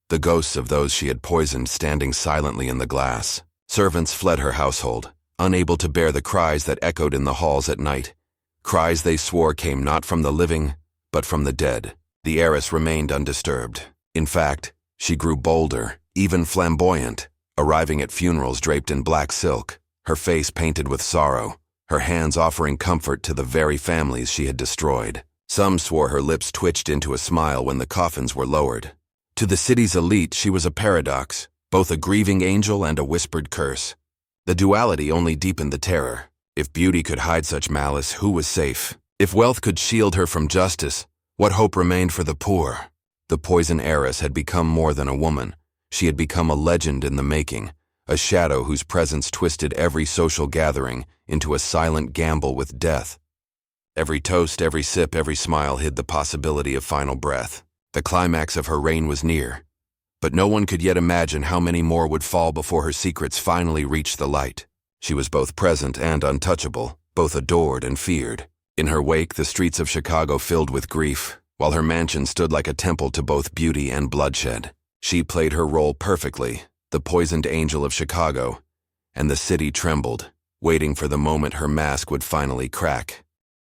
the ghosts of those she had poisoned standing silently in the glass. Servants fled her household, unable to bear the cries that echoed in the halls at night. Cries they swore came not from the living, but from the dead. The heiress remained undisturbed. In fact, she grew bolder, even flamboyant, arriving at funerals draped in black silk, her face painted with sorrow, her hands offering comfort to the very families she had destroyed. Some swore her lips twitched into a smile when the coffins were lowered. To the city's elite, she was a paradox, both a grieving angel and a whispered curse. The duality only deepened the terror. If beauty could hide such malice, who was safe? If wealth could shield her from justice, what hope remained for the poor? The poison heiress had become more than a woman. She had become a legend in the making, a shadow whose presence twisted every social gathering into a silent gamble with death. Every toast, every sip, every smile hid the possibility of final breath. The climax of her reign was near, but no one could yet imagine how many more would fall before her secrets finally reached the light. She was both present and untouchable, both adored and feared. In her wake, the streets of Chicago filled with grief, while her mansion stood like a temple to both beauty and bloodshed. She played her role perfectly, the poisoned angel of Chicago, and the city trembled, waiting for the moment her mask would finally crack.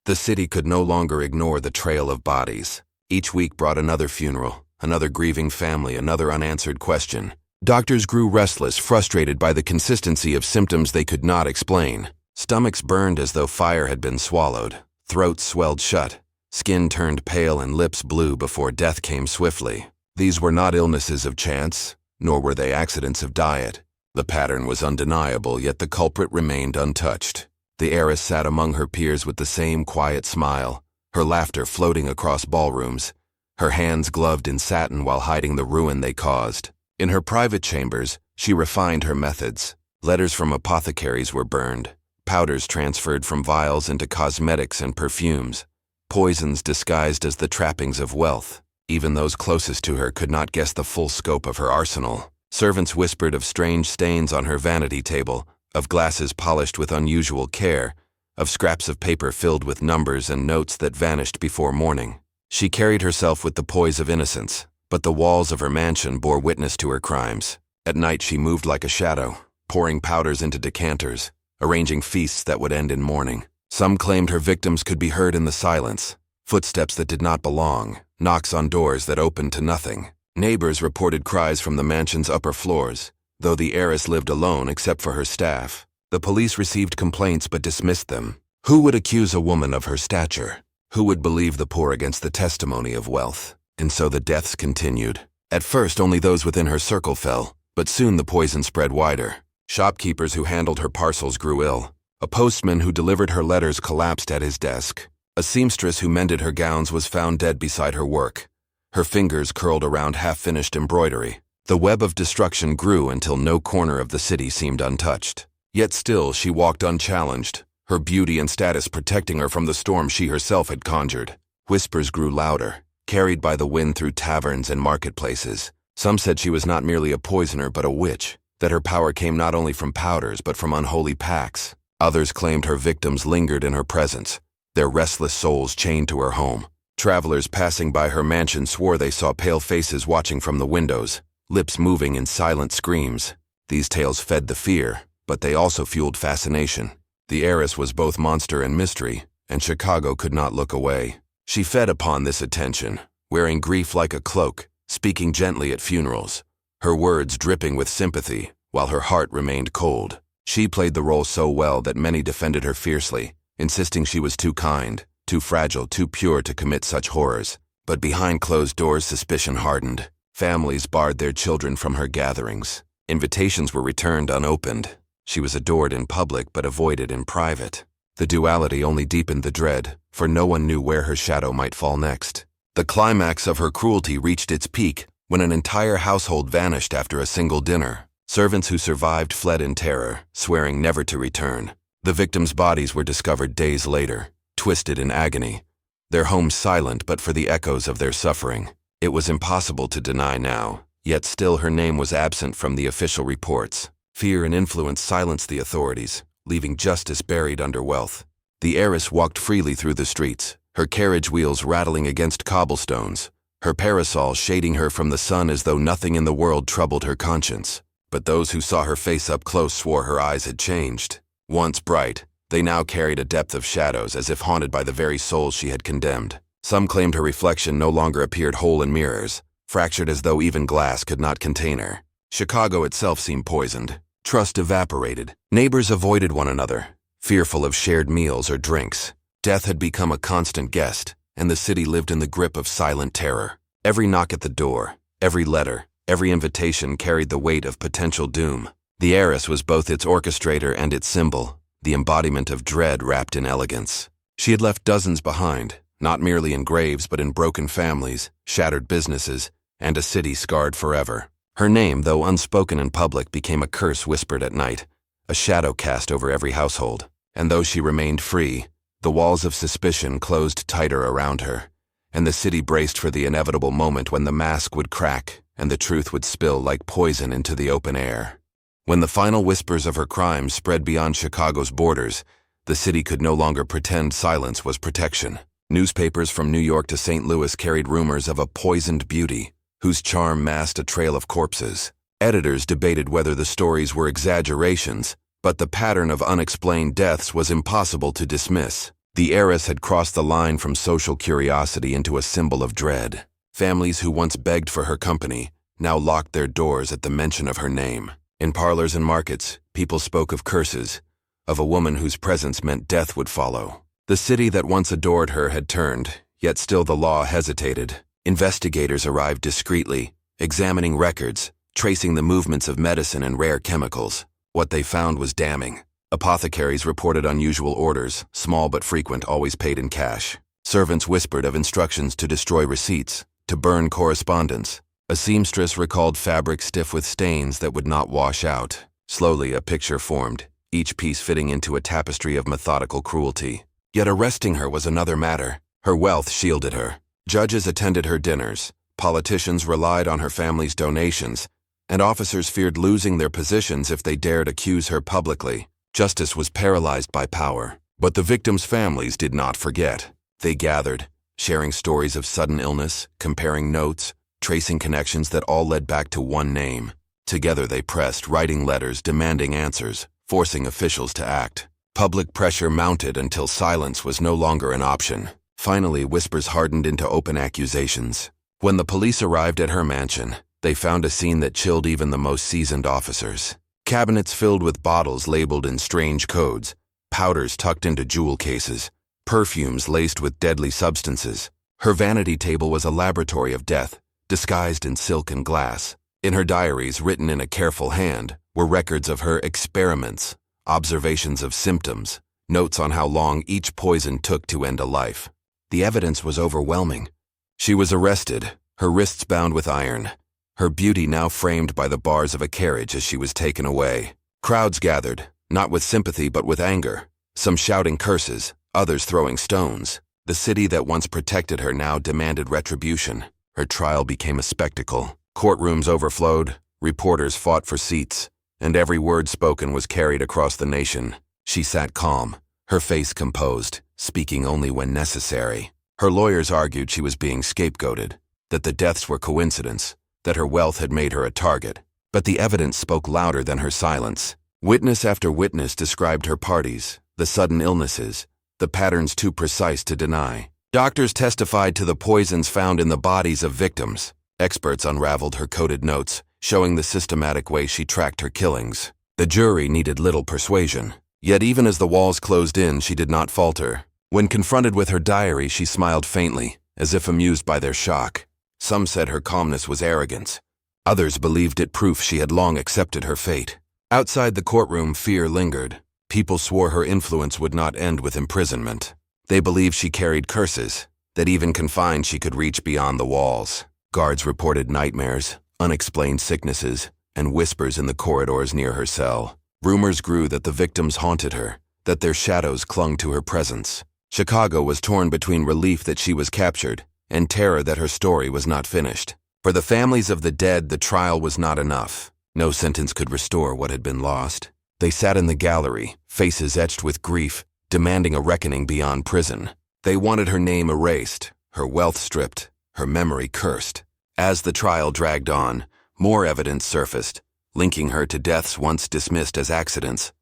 The city could no longer ignore the trail of bodies. Each week brought another funeral, another grieving family, another unanswered question. Doctors grew restless, frustrated by the consistency of symptoms they could not explain. Stomachs burned as though fire had been swallowed. Throats swelled shut. Skin turned pale and lips blue before death came swiftly. These were not illnesses of chance, nor were they accidents of diet. The pattern was undeniable, yet the culprit remained untouched. The heiress sat among her peers with the same quiet smile, her laughter floating across ballrooms, her hands gloved in satin while hiding the ruin they caused. In her private chambers, she refined her methods. Letters from apothecaries were burned, powders transferred from vials into cosmetics and perfumes, poisons disguised as the trappings of wealth. Even those closest to her could not guess the full scope of her arsenal. Servants whispered of strange stains on her vanity table, of glasses polished with unusual care, of scraps of paper filled with numbers and notes that vanished before morning. She carried herself with the poise of innocence, but the walls of her mansion bore witness to her crimes. At night she moved like a shadow, pouring powders into decanters, arranging feasts that would end in mourning. Some claimed her victims could be heard in the silence, footsteps that did not belong, knocks on doors that opened to nothing. Neighbors reported cries from the mansion's upper floors, though the heiress lived alone except for her staff. The police received complaints but dismissed them. Who would accuse a woman of her stature? Who would believe the poor against the testimony of wealth? And so the deaths continued. At first, only those within her circle fell, but soon the poison spread wider. Shopkeepers who handled her parcels grew ill. A postman who delivered her letters collapsed at his desk. A seamstress who mended her gowns was found dead beside her work. Her fingers curled around half-finished embroidery. The web of destruction grew until no corner of the city seemed untouched. Yet still she walked unchallenged, her beauty and status protecting her from the storm she herself had conjured. Whispers grew louder, carried by the wind through taverns and marketplaces. Some said she was not merely a poisoner but a witch, that her power came not only from powders but from unholy pacts. Others claimed her victims lingered in her presence, their restless souls chained to her home. Travelers passing by her mansion swore they saw pale faces watching from the windows, lips moving in silent screams. These tales fed the fear, but they also fueled fascination. The heiress was both monster and mystery, and Chicago could not look away. She fed upon this attention, wearing grief like a cloak, speaking gently at funerals, her words dripping with sympathy, while her heart remained cold. She played the role so well that many defended her fiercely, insisting she was too kind, too fragile, too pure to commit such horrors. But behind closed doors suspicion hardened. Families barred their children from her gatherings. Invitations were returned unopened. She was adored in public but avoided in private. The duality only deepened the dread, for no one knew where her shadow might fall next. The climax of her cruelty reached its peak when an entire household vanished after a single dinner. Servants who survived fled in terror, swearing never to return. The victims' bodies were discovered days later, twisted in agony, their homes silent but for the echoes of their suffering. It was impossible to deny now, yet still her name was absent from the official reports. Fear and influence silenced the authorities, leaving justice buried under wealth. The heiress walked freely through the streets, her carriage wheels rattling against cobblestones, her parasol shading her from the sun as though nothing in the world troubled her conscience. But those who saw her face up close swore her eyes had changed. Once bright, they now carried a depth of shadows as if haunted by the very souls she had condemned. Some claimed her reflection no longer appeared whole in mirrors, fractured as though even glass could not contain her. Chicago itself seemed poisoned. Trust evaporated. Neighbors avoided one another, fearful of shared meals or drinks. Death had become a constant guest, and the city lived in the grip of silent terror. Every knock at the door, every letter, every invitation carried the weight of potential doom. The heiress was both its orchestrator and its symbol, the embodiment of dread wrapped in elegance. She had left dozens behind, not merely in graves but in broken families, shattered businesses, and a city scarred forever. Her name, though unspoken in public, became a curse whispered at night, a shadow cast over every household. And though she remained free, the walls of suspicion closed tighter around her, and the city braced for the inevitable moment when the mask would crack and the truth would spill like poison into the open air. When the final whispers of her crimes spread beyond Chicago's borders, the city could no longer pretend silence was protection. Newspapers from New York to St. Louis carried rumors of a poisoned beauty, whose charm masked a trail of corpses. Editors debated whether the stories were exaggerations, but the pattern of unexplained deaths was impossible to dismiss. The heiress had crossed the line from social curiosity into a symbol of dread. Families who once begged for her company now locked their doors at the mention of her name. In parlors and markets, people spoke of curses, of a woman whose presence meant death would follow. The city that once adored her had turned, yet still the law hesitated. Investigators arrived discreetly, examining records, tracing the movements of medicine and rare chemicals. What they found was damning. Apothecaries reported unusual orders, small but frequent, always paid in cash. Servants whispered of instructions to destroy receipts, to burn correspondence. A seamstress recalled fabric stiff with stains that would not wash out. Slowly, a picture formed, each piece fitting into a tapestry of methodical cruelty. Yet arresting her was another matter. Her wealth shielded her. Judges attended her dinners, politicians relied on her family's donations, and officers feared losing their positions if they dared accuse her publicly. Justice was paralyzed by power. But the victims' families did not forget. They gathered, sharing stories of sudden illness, comparing notes, tracing connections that all led back to one name. Together they pressed, writing letters, demanding answers, forcing officials to act. Public pressure mounted until silence was no longer an option. Finally, whispers hardened into open accusations. When the police arrived at her mansion, they found a scene that chilled even the most seasoned officers. Cabinets filled with bottles labeled in strange codes, powders tucked into jewel cases, perfumes laced with deadly substances. Her vanity table was a laboratory of death, disguised in silk and glass. In her diaries, written in a careful hand, were records of her experiments, observations of symptoms, notes on how long each poison took to end a life. The evidence was overwhelming. She was arrested, her wrists bound with iron, her beauty now framed by the bars of a carriage as she was taken away. Crowds gathered, not with sympathy but with anger, some shouting curses, others throwing stones. The city that once protected her now demanded retribution. Her trial became a spectacle. Courtrooms overflowed, reporters fought for seats, and every word spoken was carried across the nation. She sat calm, her face composed, speaking only when necessary. Her lawyers argued she was being scapegoated, that the deaths were coincidence, that her wealth had made her a target. But the evidence spoke louder than her silence. Witness after witness described her parties, the sudden illnesses, the patterns too precise to deny. Doctors testified to the poisons found in the bodies of victims. Experts unraveled her coded notes, showing the systematic way she tracked her killings. The jury needed little persuasion. Yet even as the walls closed in, she did not falter. When confronted with her diary, she smiled faintly, as if amused by their shock. Some said her calmness was arrogance. Others believed it proof she had long accepted her fate. Outside the courtroom, fear lingered. People swore her influence would not end with imprisonment. They believed she carried curses, that even confined she could reach beyond the walls. Guards reported nightmares, unexplained sicknesses, and whispers in the corridors near her cell. Rumors grew that the victims haunted her, that their shadows clung to her presence. Chicago was torn between relief that she was captured and terror that her story was not finished. For the families of the dead, the trial was not enough. No sentence could restore what had been lost. They sat in the gallery, faces etched with grief, demanding a reckoning beyond prison. They wanted her name erased, her wealth stripped, her memory cursed. As the trial dragged on, more evidence surfaced, linking her to deaths once dismissed as accidents.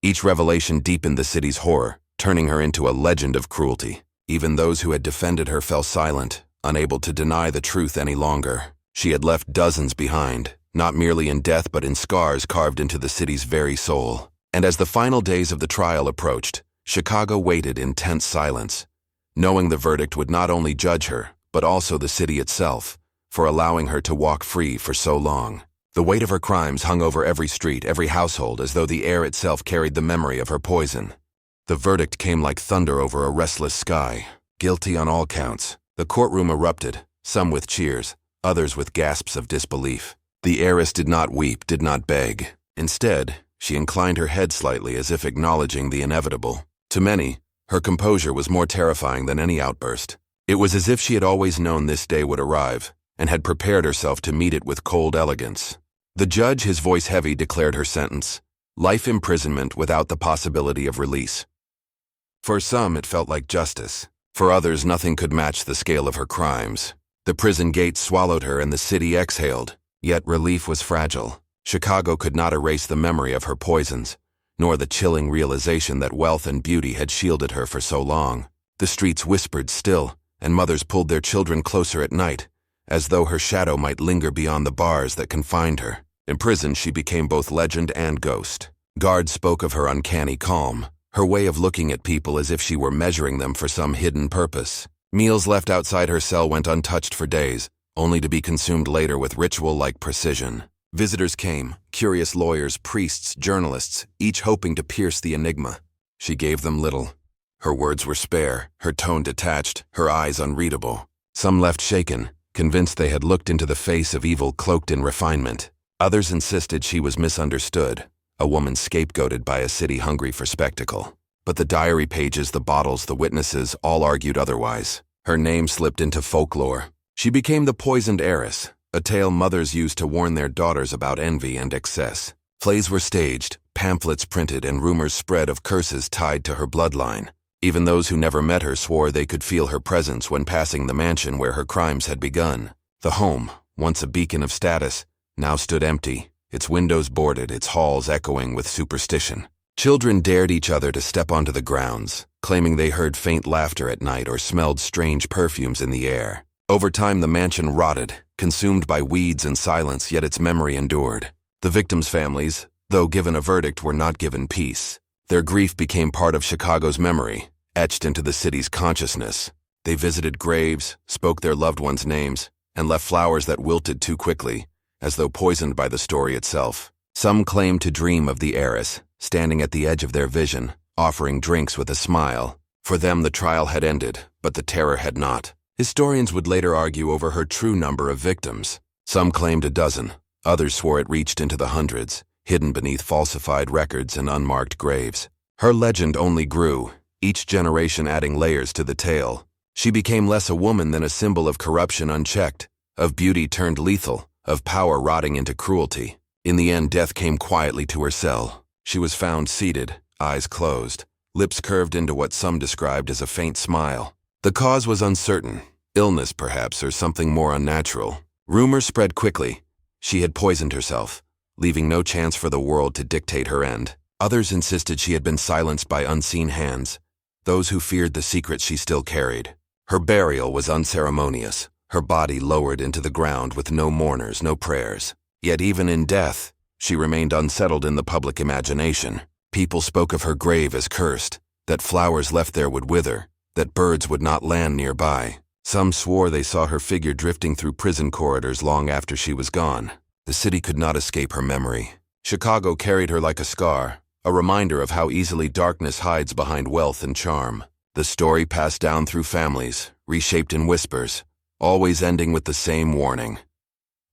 Each revelation deepened the city's horror, turning her into a legend of cruelty. Even those who had defended her fell silent, unable to deny the truth any longer. She had left dozens behind, not merely in death but in scars carved into the city's very soul. And as the final days of the trial approached, Chicago waited in tense silence, knowing the verdict would not only judge her, but also the city itself, for allowing her to walk free for so long. The weight of her crimes hung over every street, every household, as though the air itself carried the memory of her poison. The verdict came like thunder over a restless sky. Guilty on all counts. The courtroom erupted, some with cheers, others with gasps of disbelief. The heiress did not weep, did not beg. Instead, she inclined her head slightly as if acknowledging the inevitable. To many, her composure was more terrifying than any outburst. It was as if she had always known this day would arrive, and had prepared herself to meet it with cold elegance. The judge, his voice heavy, declared her sentence: life imprisonment without the possibility of release. For some, it felt like justice. For others, nothing could match the scale of her crimes. The prison gates swallowed her and the city exhaled. Yet relief was fragile. Chicago could not erase the memory of her poisons, nor the chilling realization that wealth and beauty had shielded her for so long. The streets whispered still, and mothers pulled their children closer at night, as though her shadow might linger beyond the bars that confined her. In prison, she became both legend and ghost. Guards spoke of her uncanny calm, her way of looking at people as if she were measuring them for some hidden purpose. Meals left outside her cell went untouched for days, only to be consumed later with ritual-like precision. Visitors came, curious lawyers, priests, journalists, each hoping to pierce the enigma. She gave them little. Her words were spare, her tone detached, her eyes unreadable. Some left shaken, convinced they had looked into the face of evil cloaked in refinement. Others insisted she was misunderstood, a woman scapegoated by a city hungry for spectacle. But the diary pages, the bottles, the witnesses, all argued otherwise. Her name slipped into folklore. She became the poisoned heiress, a tale mothers used to warn their daughters about envy and excess. Plays were staged, pamphlets printed, and rumors spread of curses tied to her bloodline. Even those who never met her swore they could feel her presence when passing the mansion where her crimes had begun. The home, once a beacon of status, now stood empty, its windows boarded, its halls echoing with superstition. Children dared each other to step onto the grounds, claiming they heard faint laughter at night or smelled strange perfumes in the air. Over time, the mansion rotted, consumed by weeds and silence, yet its memory endured. The victims' families, though given a verdict, were not given peace. Their grief became part of Chicago's memory, etched into the city's consciousness. They visited graves, spoke their loved ones' names, and left flowers that wilted too quickly, as though poisoned by the story itself. Some claimed to dream of the heiress, standing at the edge of their vision, offering drinks with a smile. For them, the trial had ended, but the terror had not. Historians would later argue over her true number of victims. Some claimed a dozen, others swore it reached into the hundreds, hidden beneath falsified records and unmarked graves. Her legend only grew, each generation adding layers to the tale. She became less a woman than a symbol of corruption unchecked, of beauty turned lethal, of power rotting into cruelty. In the end, death came quietly to her cell. She was found seated, eyes closed, lips curved into what some described as a faint smile. The cause was uncertain, illness perhaps, or something more unnatural. Rumors spread quickly. She had poisoned herself, leaving no chance for the world to dictate her end. Others insisted she had been silenced by unseen hands, those who feared the secrets she still carried. Her burial was unceremonious, her body lowered into the ground with no mourners, no prayers. Yet even in death, she remained unsettled in the public imagination. People spoke of her grave as cursed, that flowers left there would wither, that birds would not land nearby. Some swore they saw her figure drifting through prison corridors long after she was gone. The city could not escape her memory. Chicago carried her like a scar, a reminder of how easily darkness hides behind wealth and charm. The story passed down through families, reshaped in whispers, always ending with the same warning.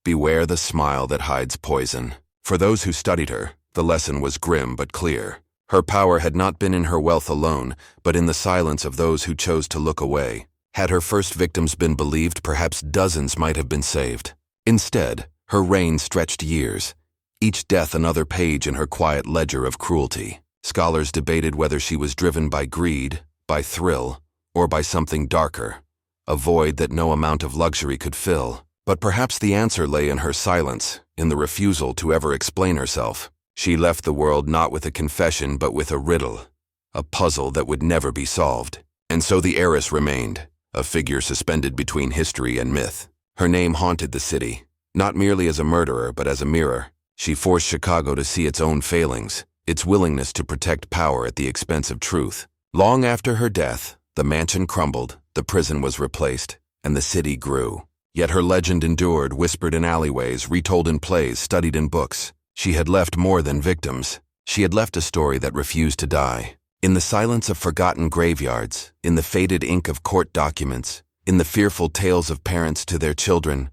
Beware the smile that hides poison. For those who studied her, the lesson was grim but clear. Her power had not been in her wealth alone, but in the silence of those who chose to look away. Had her first victims been believed, perhaps dozens might have been saved. Instead, her reign stretched years, each death another page in her quiet ledger of cruelty. Scholars debated whether she was driven by greed, by thrill, or by something darker, a void that no amount of luxury could fill. But perhaps the answer lay in her silence, in the refusal to ever explain herself. She left the world not with a confession but with a riddle, a puzzle that would never be solved. And so the heiress remained, a figure suspended between history and myth. Her name haunted the city, not merely as a murderer but as a mirror. She forced Chicago to see its own failings, its willingness to protect power at the expense of truth. Long after her death, the mansion crumbled, the prison was replaced, and the city grew. Yet her legend endured, whispered in alleyways, retold in plays, studied in books. She had left more than victims. She had left a story that refused to die. In the silence of forgotten graveyards, in the faded ink of court documents, in the fearful tales of parents to their children,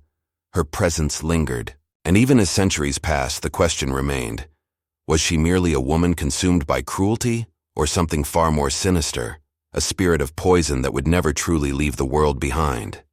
her presence lingered. And even as centuries passed, the question remained, was she merely a woman consumed by cruelty, or something far more sinister, a spirit of poison that would never truly leave the world behind?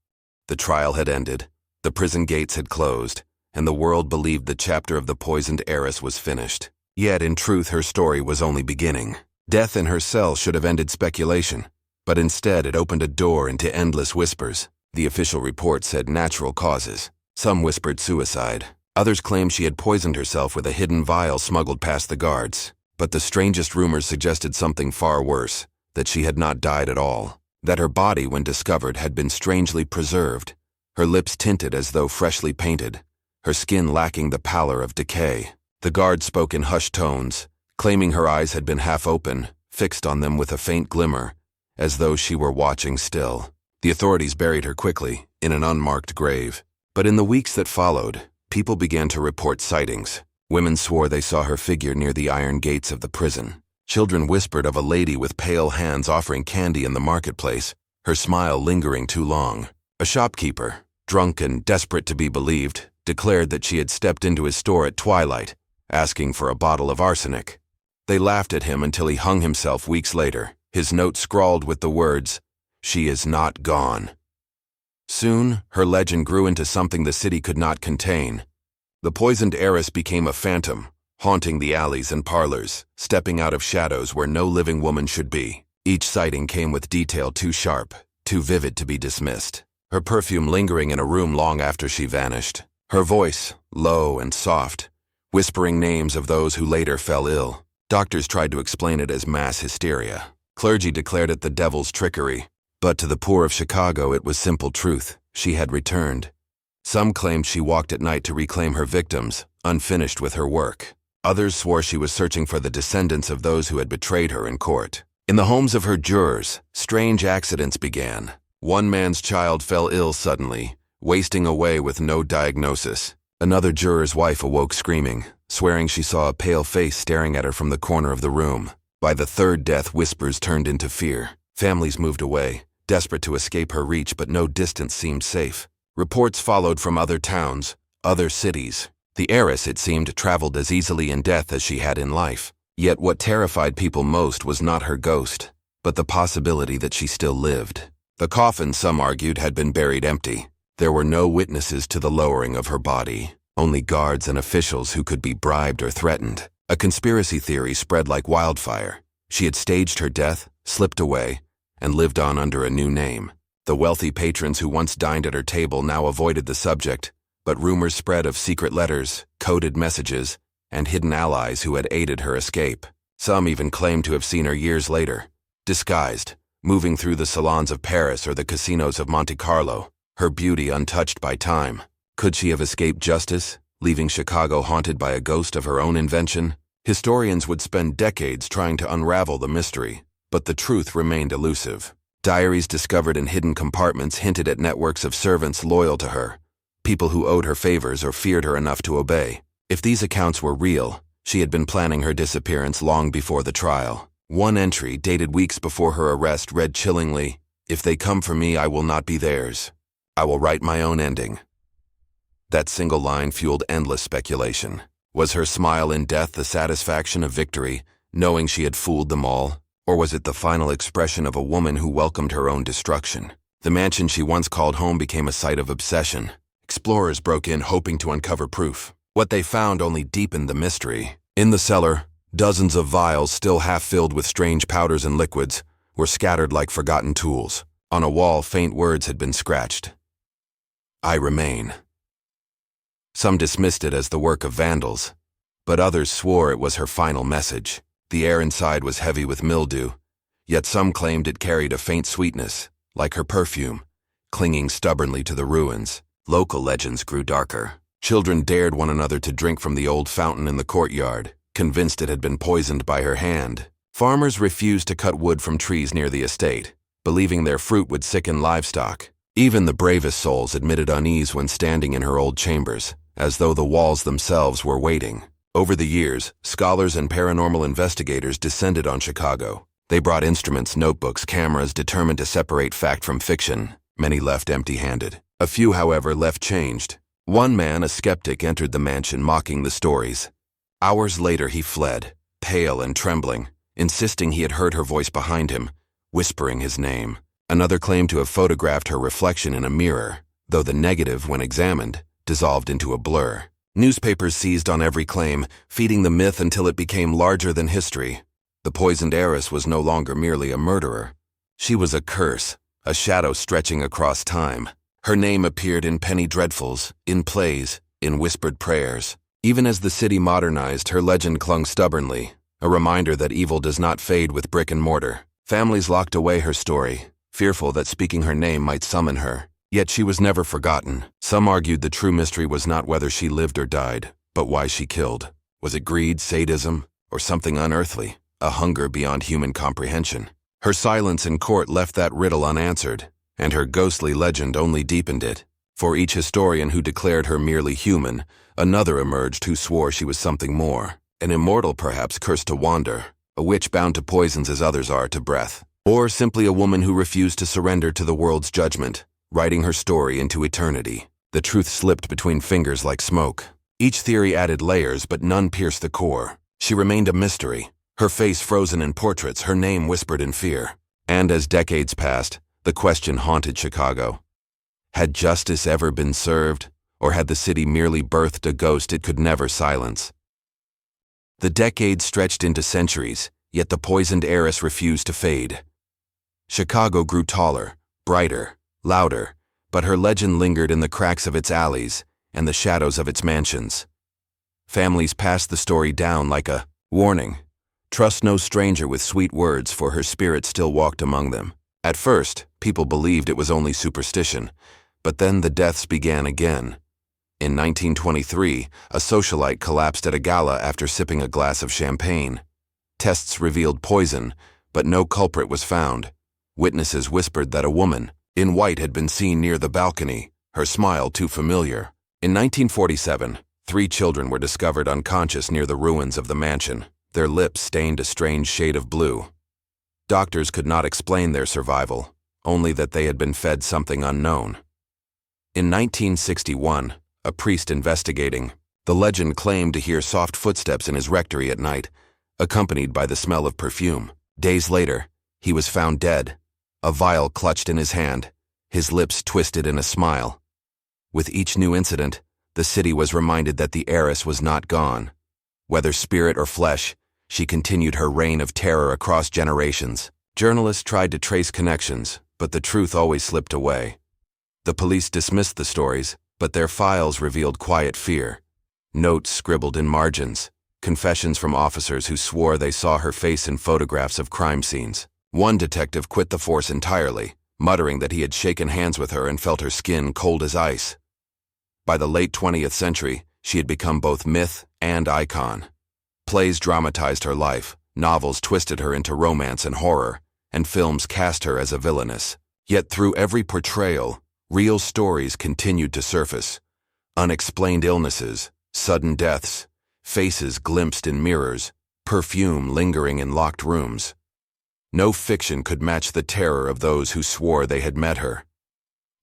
The trial had ended, the prison gates had closed, and the world believed the chapter of the poisoned heiress was finished. Yet, in truth, her story was only beginning. Death in her cell should have ended speculation, but instead it opened a door into endless whispers. The official report said natural causes. Some whispered suicide. Others claimed she had poisoned herself with a hidden vial smuggled past the guards. But the strangest rumors suggested something far worse, that she had not died at all, that her body, when discovered, had been strangely preserved, her lips tinted as though freshly painted, her skin lacking the pallor of decay. The guards spoke in hushed tones, claiming her eyes had been half open, fixed on them with a faint glimmer, as though she were watching still. The authorities buried her quickly, in an unmarked grave. But in the weeks that followed, people began to report sightings. Women swore they saw her figure near the iron gates of the prison. Children whispered of a lady with pale hands offering candy in the marketplace, her smile lingering too long. A shopkeeper, drunk and desperate to be believed, declared that she had stepped into his store at twilight, asking for a bottle of arsenic. They laughed at him until he hung himself weeks later, his note scrawled with the words, "She is not gone." Soon, her legend grew into something the city could not contain. The poisoned heiress became a phantom, haunting the alleys and parlors, stepping out of shadows where no living woman should be. Each sighting came with detail too sharp, too vivid to be dismissed. Her perfume lingering in a room long after she vanished. Her voice, low and soft, whispering names of those who later fell ill. Doctors tried to explain it as mass hysteria. Clergy declared it the devil's trickery. But to the poor of Chicago, it was simple truth. She had returned. Some claimed she walked at night to reclaim her victims, unfinished with her work. Others swore she was searching for the descendants of those who had betrayed her in court. In the homes of her jurors, strange accidents began. One man's child fell ill suddenly, wasting away with no diagnosis. Another juror's wife awoke screaming, swearing she saw a pale face staring at her from the corner of the room. By the third death, whispers turned into fear. Families moved away, desperate to escape her reach, but no distance seemed safe. Reports followed from other towns, other cities. The heiress, it seemed, traveled as easily in death as she had in life. Yet what terrified people most was not her ghost, but the possibility that she still lived. The coffin, some argued, had been buried empty. There were no witnesses to the lowering of her body, only guards and officials who could be bribed or threatened. A conspiracy theory spread like wildfire. She had staged her death, slipped away, and lived on under a new name. The wealthy patrons who once dined at her table now avoided the subject, but rumors spread of secret letters, coded messages, and hidden allies who had aided her escape. Some even claimed to have seen her years later, disguised, moving through the salons of Paris or the casinos of Monte Carlo, her beauty untouched by time. Could she have escaped justice, leaving Chicago haunted by a ghost of her own invention? Historians would spend decades trying to unravel the mystery, but the truth remained elusive. Diaries discovered in hidden compartments hinted at networks of servants loyal to her, people who owed her favors or feared her enough to obey. If these accounts were real, she had been planning her disappearance long before the trial. One entry, dated weeks before her arrest, read chillingly, "If they come for me, I will not be theirs. I will write my own ending." That single line fueled endless speculation. Was her smile in death the satisfaction of victory, knowing she had fooled them all? Or was it the final expression of a woman who welcomed her own destruction? The mansion she once called home became a site of obsession. Explorers broke in hoping to uncover proof. What they found only deepened the mystery. In the cellar, dozens of vials, still half-filled with strange powders and liquids, were scattered like forgotten tools. On a wall, faint words had been scratched. "I remain." Some dismissed it as the work of vandals, but others swore it was her final message. The air inside was heavy with mildew, yet some claimed it carried a faint sweetness, like her perfume, clinging stubbornly to the ruins. Local legends grew darker. Children dared one another to drink from the old fountain in the courtyard, convinced it had been poisoned by her hand. Farmers refused to cut wood from trees near the estate, believing their fruit would sicken livestock. Even the bravest souls admitted unease when standing in her old chambers, as though the walls themselves were waiting. Over the years, scholars and paranormal investigators descended on Chicago. They brought instruments, notebooks, cameras, determined to separate fact from fiction. Many left empty-handed. A few, however, left changed. One man, a skeptic, entered the mansion mocking the stories. Hours later he fled, pale and trembling, insisting he had heard her voice behind him, whispering his name. Another claimed to have photographed her reflection in a mirror, though the negative, when examined, dissolved into a blur. Newspapers seized on every claim, feeding the myth until it became larger than history. The poisoned heiress was no longer merely a murderer. She was a curse, a shadow stretching across time. Her name appeared in penny dreadfuls, in plays, in whispered prayers. Even as the city modernized, her legend clung stubbornly, a reminder that evil does not fade with brick and mortar. Families locked away her story, fearful that speaking her name might summon her. Yet she was never forgotten. Some argued the true mystery was not whether she lived or died, but why she killed. Was it greed, sadism, or something unearthly, a hunger beyond human comprehension? Her silence in court left that riddle unanswered, and her ghostly legend only deepened it. For each historian who declared her merely human, another emerged who swore she was something more. An immortal, perhaps, cursed to wander, a witch bound to poisons as others are to breath, or simply a woman who refused to surrender to the world's judgment, writing her story into eternity. The truth slipped between fingers like smoke. Each theory added layers, but none pierced the core. She remained a mystery, her face frozen in portraits, her name whispered in fear. And as decades passed, the question haunted Chicago. Had justice ever been served, or had the city merely birthed a ghost it could never silence? The decades stretched into centuries, yet the poisoned heiress refused to fade. Chicago grew taller, brighter, louder, but her legend lingered in the cracks of its alleys and the shadows of its mansions. Families passed the story down like a warning. Trust no stranger with sweet words, for her spirit still walked among them. At first, people believed it was only superstition, but then the deaths began again. In 1923, a socialite collapsed at a gala after sipping a glass of champagne. Tests revealed poison, but no culprit was found. Witnesses whispered that a woman in white had been seen near the balcony, her smile too familiar. In 1947, 3 children were discovered unconscious near the ruins of the mansion, their lips stained a strange shade of blue. Doctors could not explain their survival, only that they had been fed something unknown. In 1961, a priest investigating the legend claimed to hear soft footsteps in his rectory at night, accompanied by the smell of perfume. Days later, he was found dead, a vial clutched in his hand, his lips twisted in a smile. With each new incident, the city was reminded that the heiress was not gone. Whether spirit or flesh, she continued her reign of terror across generations. Journalists tried to trace connections, but the truth always slipped away. The police dismissed the stories, but their files revealed quiet fear. Notes scribbled in margins, confessions from officers who swore they saw her face in photographs of crime scenes. One detective quit the force entirely, muttering that he had shaken hands with her and felt her skin cold as ice. By the late 20th century, she had become both myth and icon. Plays dramatized her life, novels twisted her into romance and horror, and films cast her as a villainess. Yet through every portrayal, real stories continued to surface. Unexplained illnesses, sudden deaths, faces glimpsed in mirrors, perfume lingering in locked rooms. No fiction could match the terror of those who swore they had met her.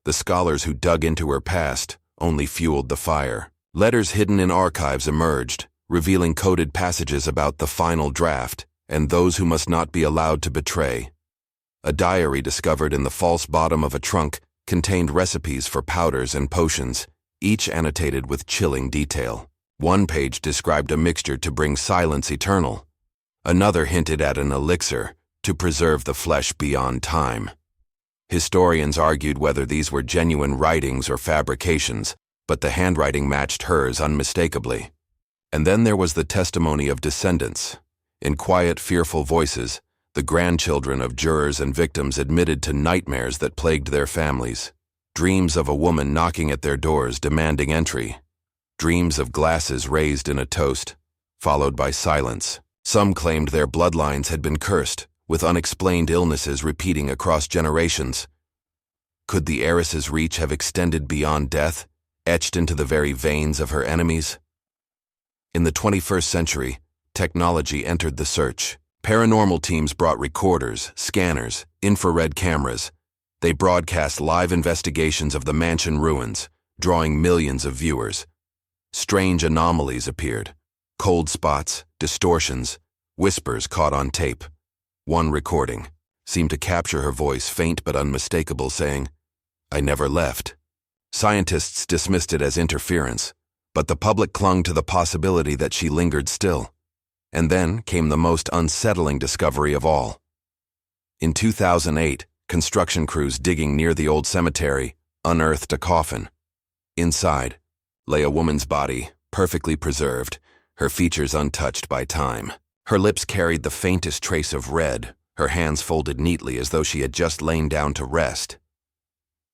The scholars who dug into her past only fueled the fire. Letters hidden in archives emerged, revealing coded passages about the final draft and those who must not be allowed to betray. A diary discovered in the false bottom of a trunk contained recipes for powders and potions, each annotated with chilling detail. One page described a mixture to bring silence eternal. Another hinted at an elixir to preserve the flesh beyond time. Historians argued whether these were genuine writings or fabrications, but the handwriting matched hers unmistakably. And then there was the testimony of descendants. In quiet, fearful voices, the grandchildren of jurors and victims admitted to nightmares that plagued their families. Dreams of a woman knocking at their doors demanding entry. Dreams of glasses raised in a toast, followed by silence. Some claimed their bloodlines had been cursed, with unexplained illnesses repeating across generations. Could the heiress's reach have extended beyond death, etched into the very veins of her enemies? In the 21st century, technology entered the search. Paranormal teams brought recorders, scanners, infrared cameras. They broadcast live investigations of the mansion ruins, drawing millions of viewers. Strange anomalies appeared. Cold spots, distortions, whispers caught on tape. One recording seemed to capture her voice, faint but unmistakable, saying, "I never left." Scientists dismissed it as interference, but the public clung to the possibility that she lingered still. And then came the most unsettling discovery of all. In 2008, construction crews digging near the old cemetery unearthed a coffin. Inside lay a woman's body, perfectly preserved, her features untouched by time. Her lips carried the faintest trace of red, her hands folded neatly as though she had just lain down to rest.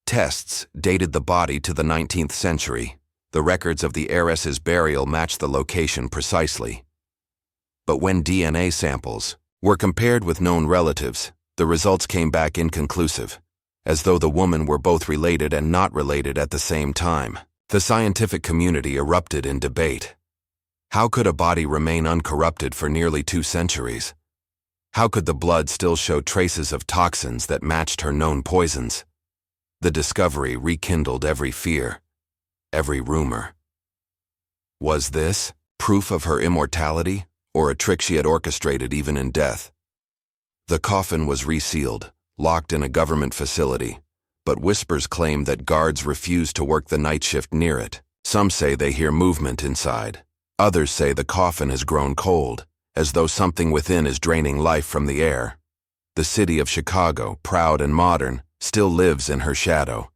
Tests dated the body to the 19th century. The records of the heiress's burial matched the location precisely. But when DNA samples were compared with known relatives, the results came back inconclusive, as though the woman were both related and not related at the same time. The scientific community erupted in debate. How could a body remain uncorrupted for nearly 2 centuries? How could the blood still show traces of toxins that matched her known poisons? The discovery rekindled every fear, every rumor. Was this proof of her immortality, or a trick she had orchestrated even in death? The coffin was resealed, locked in a government facility, but whispers claim that guards refuse to work the night shift near it. Some say they hear movement inside. Others say the coffin has grown cold, as though something within is draining life from the air. The city of Chicago, proud and modern, still lives in her shadow.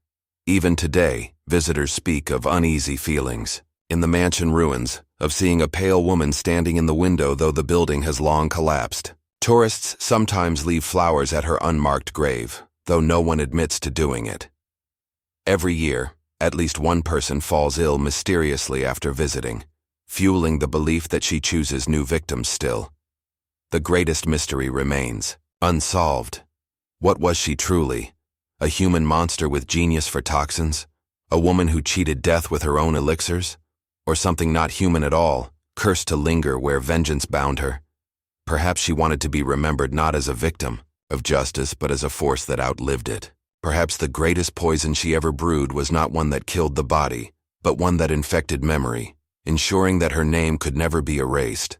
Even today, visitors speak of uneasy feelings. In the mansion ruins, of seeing a pale woman standing in the window though the building has long collapsed. Tourists sometimes leave flowers at her unmarked grave, though no one admits to doing it. Every year, at least one person falls ill mysteriously after visiting, fueling the belief that she chooses new victims still. The greatest mystery remains, unsolved. What was she truly? A human monster with genius for toxins? A woman who cheated death with her own elixirs? Or something not human at all, cursed to linger where vengeance bound her? Perhaps she wanted to be remembered not as a victim of justice, but as a force that outlived it. Perhaps the greatest poison she ever brewed was not one that killed the body, but one that infected memory, ensuring that her name could never be erased.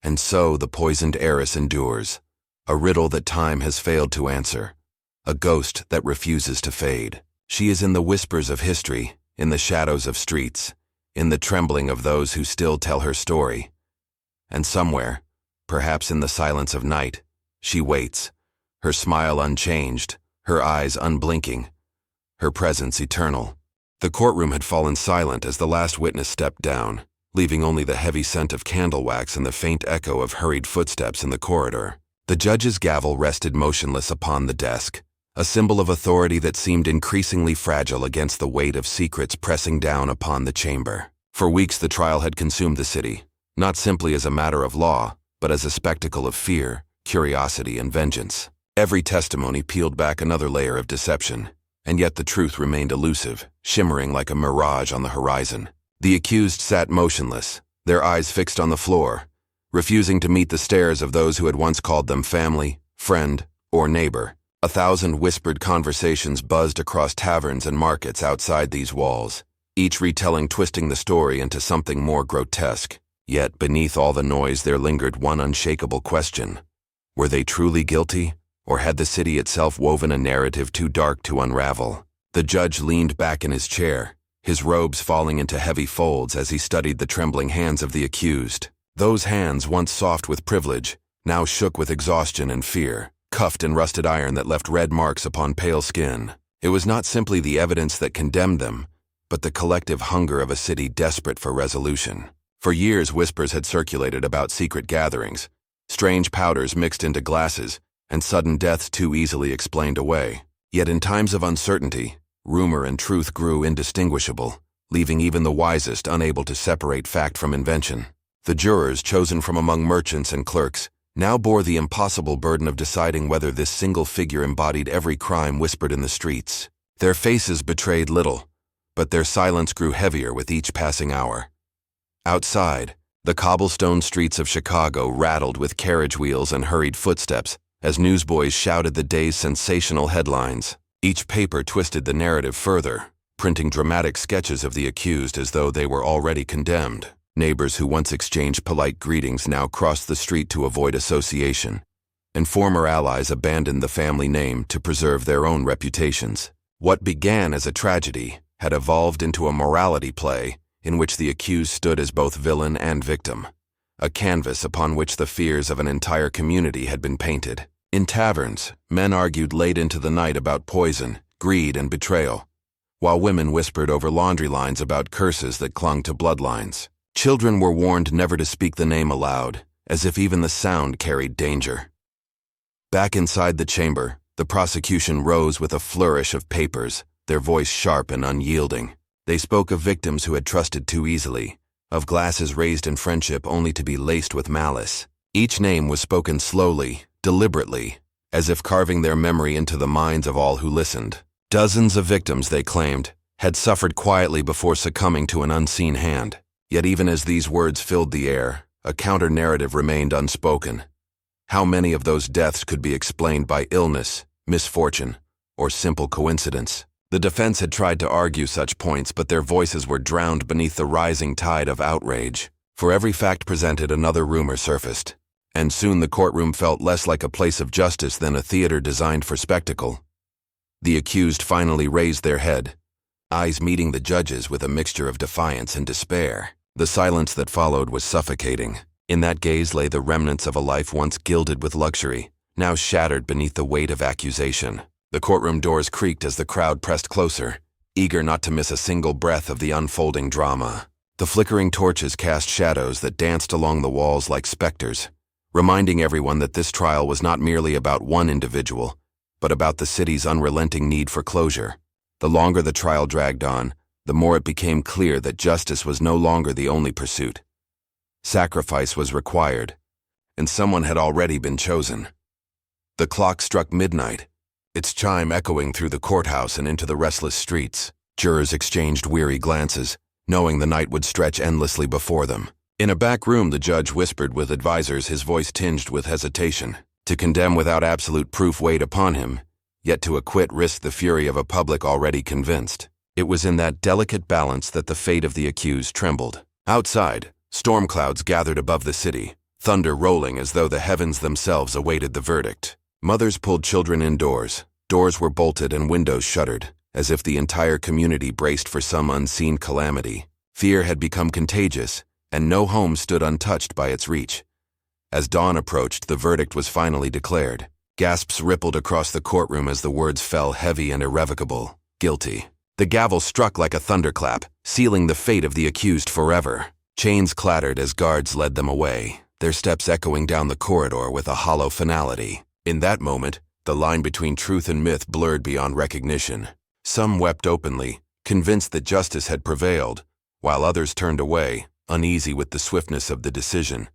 And so the poisoned heiress endures, a riddle that time has failed to answer, a ghost that refuses to fade. She is in the whispers of history, in the shadows of streets, in the trembling of those who still tell her story. And somewhere, perhaps in the silence of night, she waits, her smile unchanged, her eyes unblinking, her presence eternal. The courtroom had fallen silent as the last witness stepped down, leaving only the heavy scent of candle wax and the faint echo of hurried footsteps in the corridor. The judge's gavel rested motionless upon the desk, a symbol of authority that seemed increasingly fragile against the weight of secrets pressing down upon the chamber. For weeks the trial had consumed the city, not simply as a matter of law, but as a spectacle of fear, curiosity, and vengeance. Every testimony peeled back another layer of deception, and yet the truth remained elusive, shimmering like a mirage on the horizon. The accused sat motionless, their eyes fixed on the floor, refusing to meet the stares of those who had once called them family, friend, or neighbor. 1,000 whispered conversations buzzed across taverns and markets outside these walls, each retelling twisting the story into something more grotesque. Yet beneath all the noise there lingered one unshakable question. Were they truly guilty? Or had the city itself woven a narrative too dark to unravel? The judge leaned back in his chair, his robes falling into heavy folds as he studied the trembling hands of the accused. Those hands, once soft with privilege, now shook with exhaustion and fear, cuffed in rusted iron that left red marks upon pale skin. It was not simply the evidence that condemned them, but the collective hunger of a city desperate for resolution. For years, whispers had circulated about secret gatherings, strange powders mixed into glasses, and sudden deaths too easily explained away. Yet in times of uncertainty, rumor and truth grew indistinguishable, leaving even the wisest unable to separate fact from invention. The jurors, chosen from among merchants and clerks, now bore the impossible burden of deciding whether this single figure embodied every crime whispered in the streets. Their faces betrayed little, but their silence grew heavier with each passing hour. Outside, the cobblestone streets of Chicago rattled with carriage wheels and hurried footsteps, as newsboys shouted the day's sensational headlines. Each paper twisted the narrative further, printing dramatic sketches of the accused as though they were already condemned. Neighbors who once exchanged polite greetings now crossed the street to avoid association, and former allies abandoned the family name to preserve their own reputations. What began as a tragedy had evolved into a morality play in which the accused stood as both villain and victim, a canvas upon which the fears of an entire community had been painted. In taverns, men argued late into the night about poison, greed, and betrayal, while women whispered over laundry lines about curses that clung to bloodlines. Children were warned never to speak the name aloud, as if even the sound carried danger. Back inside the chamber, the prosecution rose with a flourish of papers, their voice sharp and unyielding. They spoke of victims who had trusted too easily, of glasses raised in friendship only to be laced with malice. Each name was spoken slowly, deliberately, as if carving their memory into the minds of all who listened. Dozens of victims, they claimed, had suffered quietly before succumbing to an unseen hand. Yet even as these words filled the air, a counter-narrative remained unspoken. How many of those deaths could be explained by illness, misfortune, or simple coincidence? The defense had tried to argue such points, but their voices were drowned beneath the rising tide of outrage. For every fact presented, another rumor surfaced, and soon the courtroom felt less like a place of justice than a theater designed for spectacle. The accused finally raised their head, eyes meeting the judges with a mixture of defiance and despair. The silence that followed was suffocating. In that gaze lay the remnants of a life once gilded with luxury, now shattered beneath the weight of accusation. The courtroom doors creaked as the crowd pressed closer, eager not to miss a single breath of the unfolding drama. The flickering torches cast shadows that danced along the walls like specters, reminding everyone that this trial was not merely about one individual, but about the city's unrelenting need for closure. The longer the trial dragged on, the more it became clear that justice was no longer the only pursuit. Sacrifice was required, and someone had already been chosen. The clock struck midnight, its chime echoing through the courthouse and into the restless streets. Jurors exchanged weary glances, knowing the night would stretch endlessly before them. In a back room, the judge whispered with advisors, his voice tinged with hesitation. To condemn without absolute proof weighed upon him, yet to acquit risked the fury of a public already convinced. It was in that delicate balance that the fate of the accused trembled. Outside, storm clouds gathered above the city, thunder rolling as though the heavens themselves awaited the verdict. Mothers pulled children indoors, doors were bolted and windows shuttered, as if the entire community braced for some unseen calamity. Fear had become contagious, and no home stood untouched by its reach. As dawn approached, the verdict was finally declared. Gasps rippled across the courtroom as the words fell heavy and irrevocable. Guilty. The gavel struck like a thunderclap, sealing the fate of the accused forever. Chains clattered as guards led them away, their steps echoing down the corridor with a hollow finality. In that moment, the line between truth and myth blurred beyond recognition. Some wept openly, convinced that justice had prevailed, while others turned away, uneasy with the swiftness of the decision.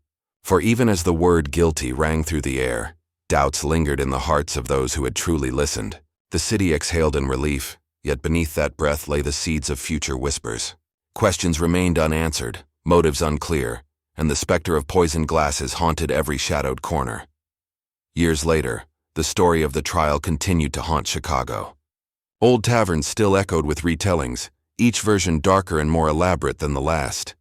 For even as the word guilty rang through the air, doubts lingered in the hearts of those who had truly listened. The city exhaled in relief, yet beneath that breath lay the seeds of future whispers. Questions remained unanswered, motives unclear, and the specter of poisoned glasses haunted every shadowed corner. Years later, the story of the trial continued to haunt Chicago. Old taverns still echoed with retellings, each version darker and more elaborate than the last.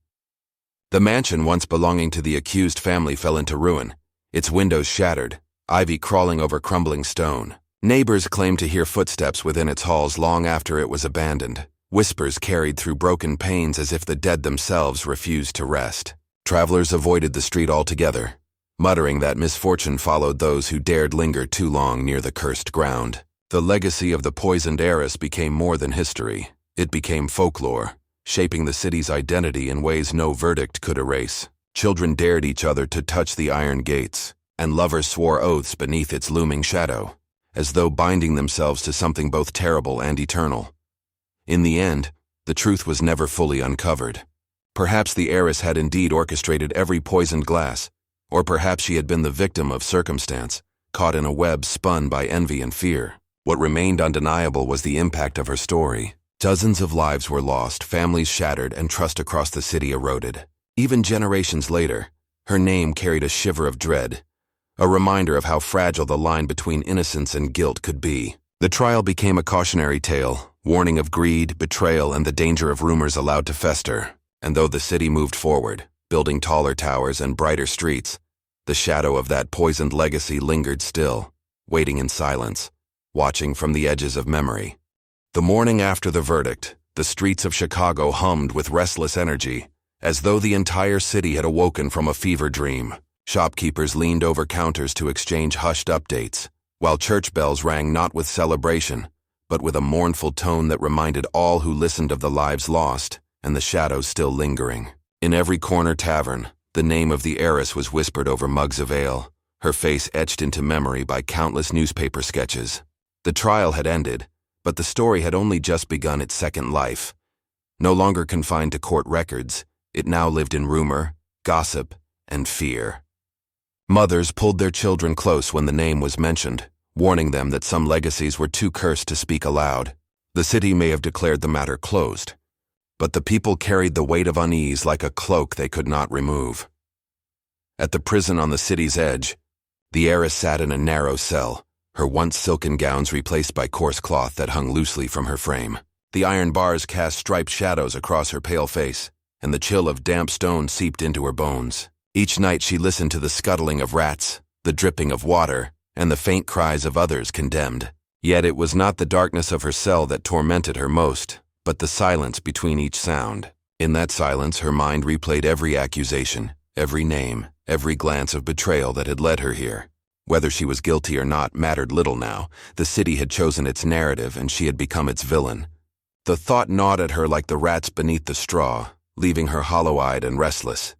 The mansion once belonging to the accused family fell into ruin, its windows shattered, ivy crawling over crumbling stone. Neighbors claimed to hear footsteps within its halls long after it was abandoned, whispers carried through broken panes as if the dead themselves refused to rest. Travelers avoided the street altogether, muttering that misfortune followed those who dared linger too long near the cursed ground. The legacy of the poisoned heiress became more than history. It became folklore, shaping the city's identity in ways no verdict could erase. Children dared each other to touch the iron gates, and lovers swore oaths beneath its looming shadow, as though binding themselves to something both terrible and eternal. In the end, the truth was never fully uncovered. Perhaps the heiress had indeed orchestrated every poisoned glass, or perhaps she had been the victim of circumstance, caught in a web spun by envy and fear. What remained undeniable was the impact of her story. Dozens of lives were lost, families shattered, and trust across the city eroded. Even generations later, her name carried a shiver of dread, a reminder of how fragile the line between innocence and guilt could be. The trial became a cautionary tale, warning of greed, betrayal, and the danger of rumors allowed to fester. And though the city moved forward, building taller towers and brighter streets, the shadow of that poisoned legacy lingered still, waiting in silence, watching from the edges of memory. The morning after the verdict, the streets of Chicago hummed with restless energy, as though the entire city had awoken from a fever dream. Shopkeepers leaned over counters to exchange hushed updates, while church bells rang not with celebration, but with a mournful tone that reminded all who listened of the lives lost and the shadows still lingering. In every corner tavern, the name of the heiress was whispered over mugs of ale, her face etched into memory by countless newspaper sketches. The trial had ended, but the story had only just begun its second life. No longer confined to court records, it now lived in rumor, gossip, and fear. Mothers pulled their children close when the name was mentioned, warning them that some legacies were too cursed to speak aloud. The city may have declared the matter closed, but the people carried the weight of unease like a cloak they could not remove. At the prison on the city's edge, the heiress sat in a narrow cell, her once silken gowns replaced by coarse cloth that hung loosely from her frame. The iron bars cast striped shadows across her pale face, and the chill of damp stone seeped into her bones. Each night she listened to the scuttling of rats, the dripping of water, and the faint cries of others condemned. Yet it was not the darkness of her cell that tormented her most, but the silence between each sound. In that silence her mind replayed every accusation, every name, every glance of betrayal that had led her here. Whether she was guilty or not mattered little now. The city had chosen its narrative and she had become its villain. The thought gnawed at her like the rats beneath the straw, leaving her hollow-eyed and restless.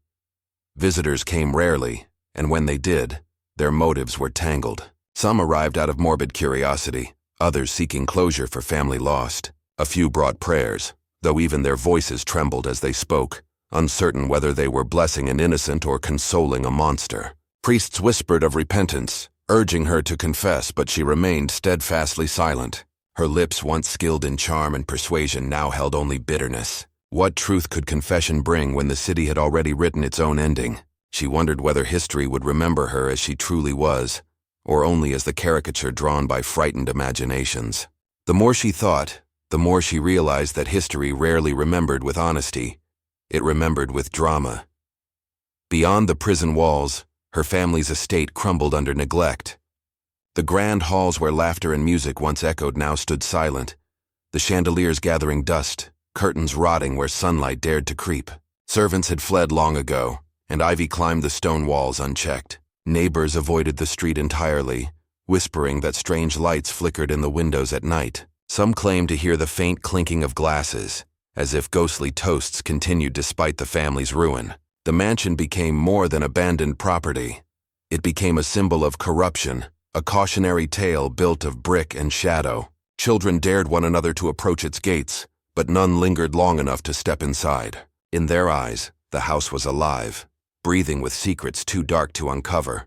Visitors came rarely, and when they did, their motives were tangled. Some arrived out of morbid curiosity, others seeking closure for family lost. A few brought prayers, though even their voices trembled as they spoke, uncertain whether they were blessing an innocent or consoling a monster. Priests whispered of repentance, urging her to confess, but she remained steadfastly silent. Her lips, once skilled in charm and persuasion, now held only bitterness. What truth could confession bring when the city had already written its own ending? She wondered whether history would remember her as she truly was, or only as the caricature drawn by frightened imaginations. The more she thought, the more she realized that history rarely remembered with honesty. It remembered with drama. Beyond the prison walls, her family's estate crumbled under neglect. The grand halls where laughter and music once echoed now stood silent, the chandeliers gathering dust, curtains rotting where sunlight dared to creep. Servants had fled long ago, and ivy climbed the stone walls unchecked. Neighbors avoided the street entirely, whispering that strange lights flickered in the windows at night. Some claimed to hear the faint clinking of glasses, as if ghostly toasts continued despite the family's ruin. The mansion became more than abandoned property. It became a symbol of corruption, a cautionary tale built of brick and shadow. Children dared one another to approach its gates, but none lingered long enough to step inside. In their eyes, the house was alive, breathing with secrets too dark to uncover.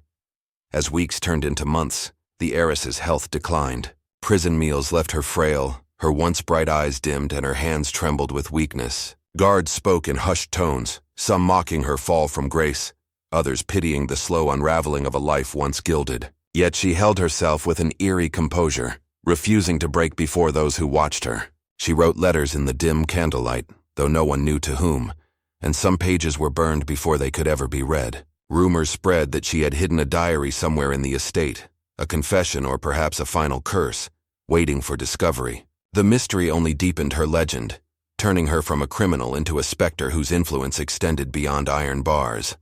As weeks turned into months, the heiress's health declined. Prison meals left her frail, her once bright eyes dimmed, and her hands trembled with weakness. Guards spoke in hushed tones, some mocking her fall from grace, others pitying the slow unraveling of a life once gilded. Yet she held herself with an eerie composure, refusing to break before those who watched her. She wrote letters in the dim candlelight, though no one knew to whom, and some pages were burned before they could ever be read. Rumors spread that she had hidden a diary somewhere in the estate, a confession or perhaps a final curse, waiting for discovery. The mystery only deepened her legend, turning her from a criminal into a specter whose influence extended beyond iron bars.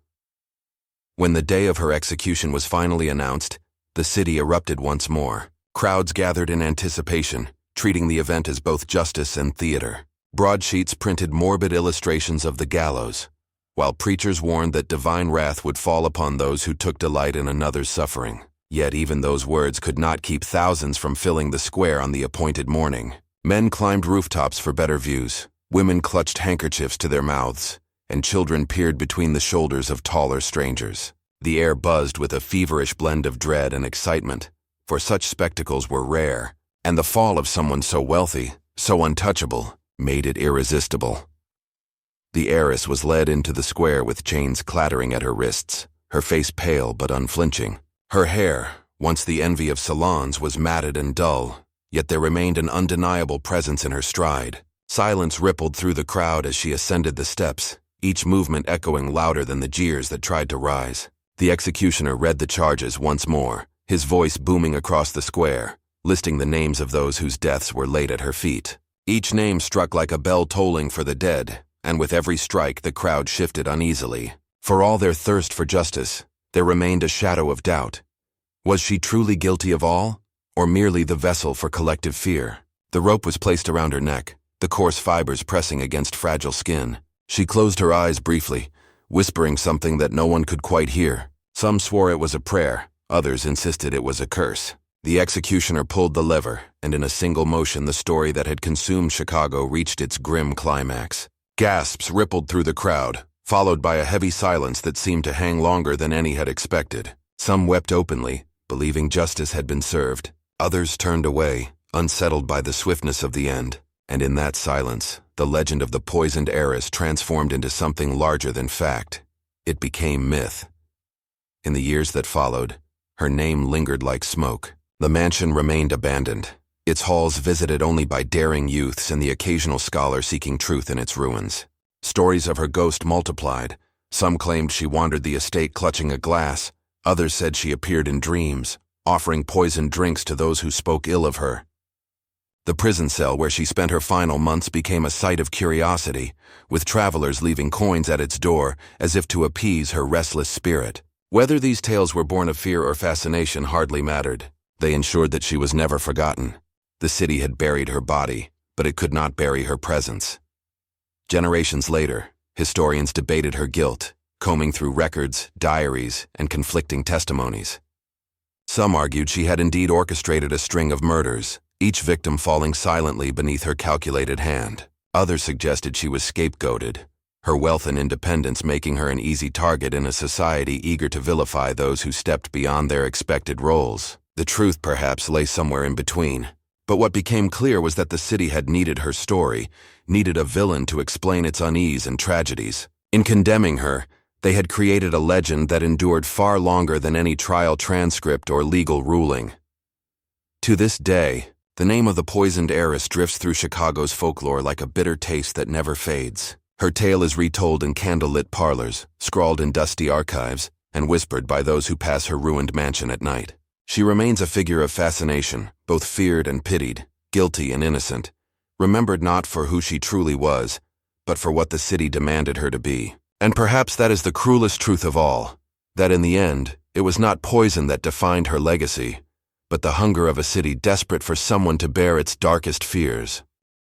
When the day of her execution was finally announced, the city erupted once more. Crowds gathered in anticipation, treating the event as both justice and theater. Broadsheets printed morbid illustrations of the gallows, while preachers warned that divine wrath would fall upon those who took delight in another's suffering. Yet even those words could not keep thousands from filling the square on the appointed morning. Men climbed rooftops for better views, women clutched handkerchiefs to their mouths, and children peered between the shoulders of taller strangers. The air buzzed with a feverish blend of dread and excitement, for such spectacles were rare, and the fall of someone so wealthy, so untouchable, made it irresistible. The heiress was led into the square with chains clattering at her wrists, her face pale but unflinching. Her hair, once the envy of salons, was matted and dull, yet there remained an undeniable presence in her stride. Silence rippled through the crowd as she ascended the steps, each movement echoing louder than the jeers that tried to rise. The executioner read the charges once more, his voice booming across the square, listing the names of those whose deaths were laid at her feet. Each name struck like a bell tolling for the dead, and with every strike the crowd shifted uneasily. For all their thirst for justice, there remained a shadow of doubt. Was she truly guilty of all, or merely the vessel for collective fear? The rope was placed around her neck, the coarse fibers pressing against fragile skin. She closed her eyes briefly, whispering something that no one could quite hear. Some swore it was a prayer, others insisted it was a curse. The executioner pulled the lever, and in a single motion the story that had consumed Chicago reached its grim climax. Gasps rippled through the crowd, followed by a heavy silence that seemed to hang longer than any had expected. Some wept openly, believing justice had been served. Others turned away, unsettled by the swiftness of the end. And in that silence, the legend of the poisoned heiress transformed into something larger than fact. It became myth. In the years that followed, her name lingered like smoke. The mansion remained abandoned, its halls visited only by daring youths and the occasional scholar seeking truth in its ruins. Stories of her ghost multiplied. Some claimed she wandered the estate clutching a glass. Others said she appeared in dreams, offering poisoned drinks to those who spoke ill of her. The prison cell where she spent her final months became a site of curiosity, with travelers leaving coins at its door as if to appease her restless spirit. Whether these tales were born of fear or fascination hardly mattered. They ensured that she was never forgotten. The city had buried her body, but it could not bury her presence. Generations later, historians debated her guilt, combing through records, diaries, and conflicting testimonies. Some argued she had indeed orchestrated a string of murders, each victim falling silently beneath her calculated hand. Others suggested she was scapegoated, her wealth and independence making her an easy target in a society eager to vilify those who stepped beyond their expected roles. The truth perhaps lay somewhere in between, But what became clear was that the city had needed her story, needed a villain to explain its unease and tragedies. In condemning her, they had created a legend that endured far longer than any trial transcript or legal ruling. To this day, the name of the poisoned heiress drifts through Chicago's folklore like a bitter taste that never fades. Her tale is retold in candlelit parlors, scrawled in dusty archives, and whispered by those who pass her ruined mansion at night. She remains a figure of fascination, both feared and pitied, guilty and innocent, remembered not for who she truly was, but for what the city demanded her to be. And perhaps that is the cruelest truth of all, that in the end, it was not poison that defined her legacy, but the hunger of a city desperate for someone to bear its darkest fears.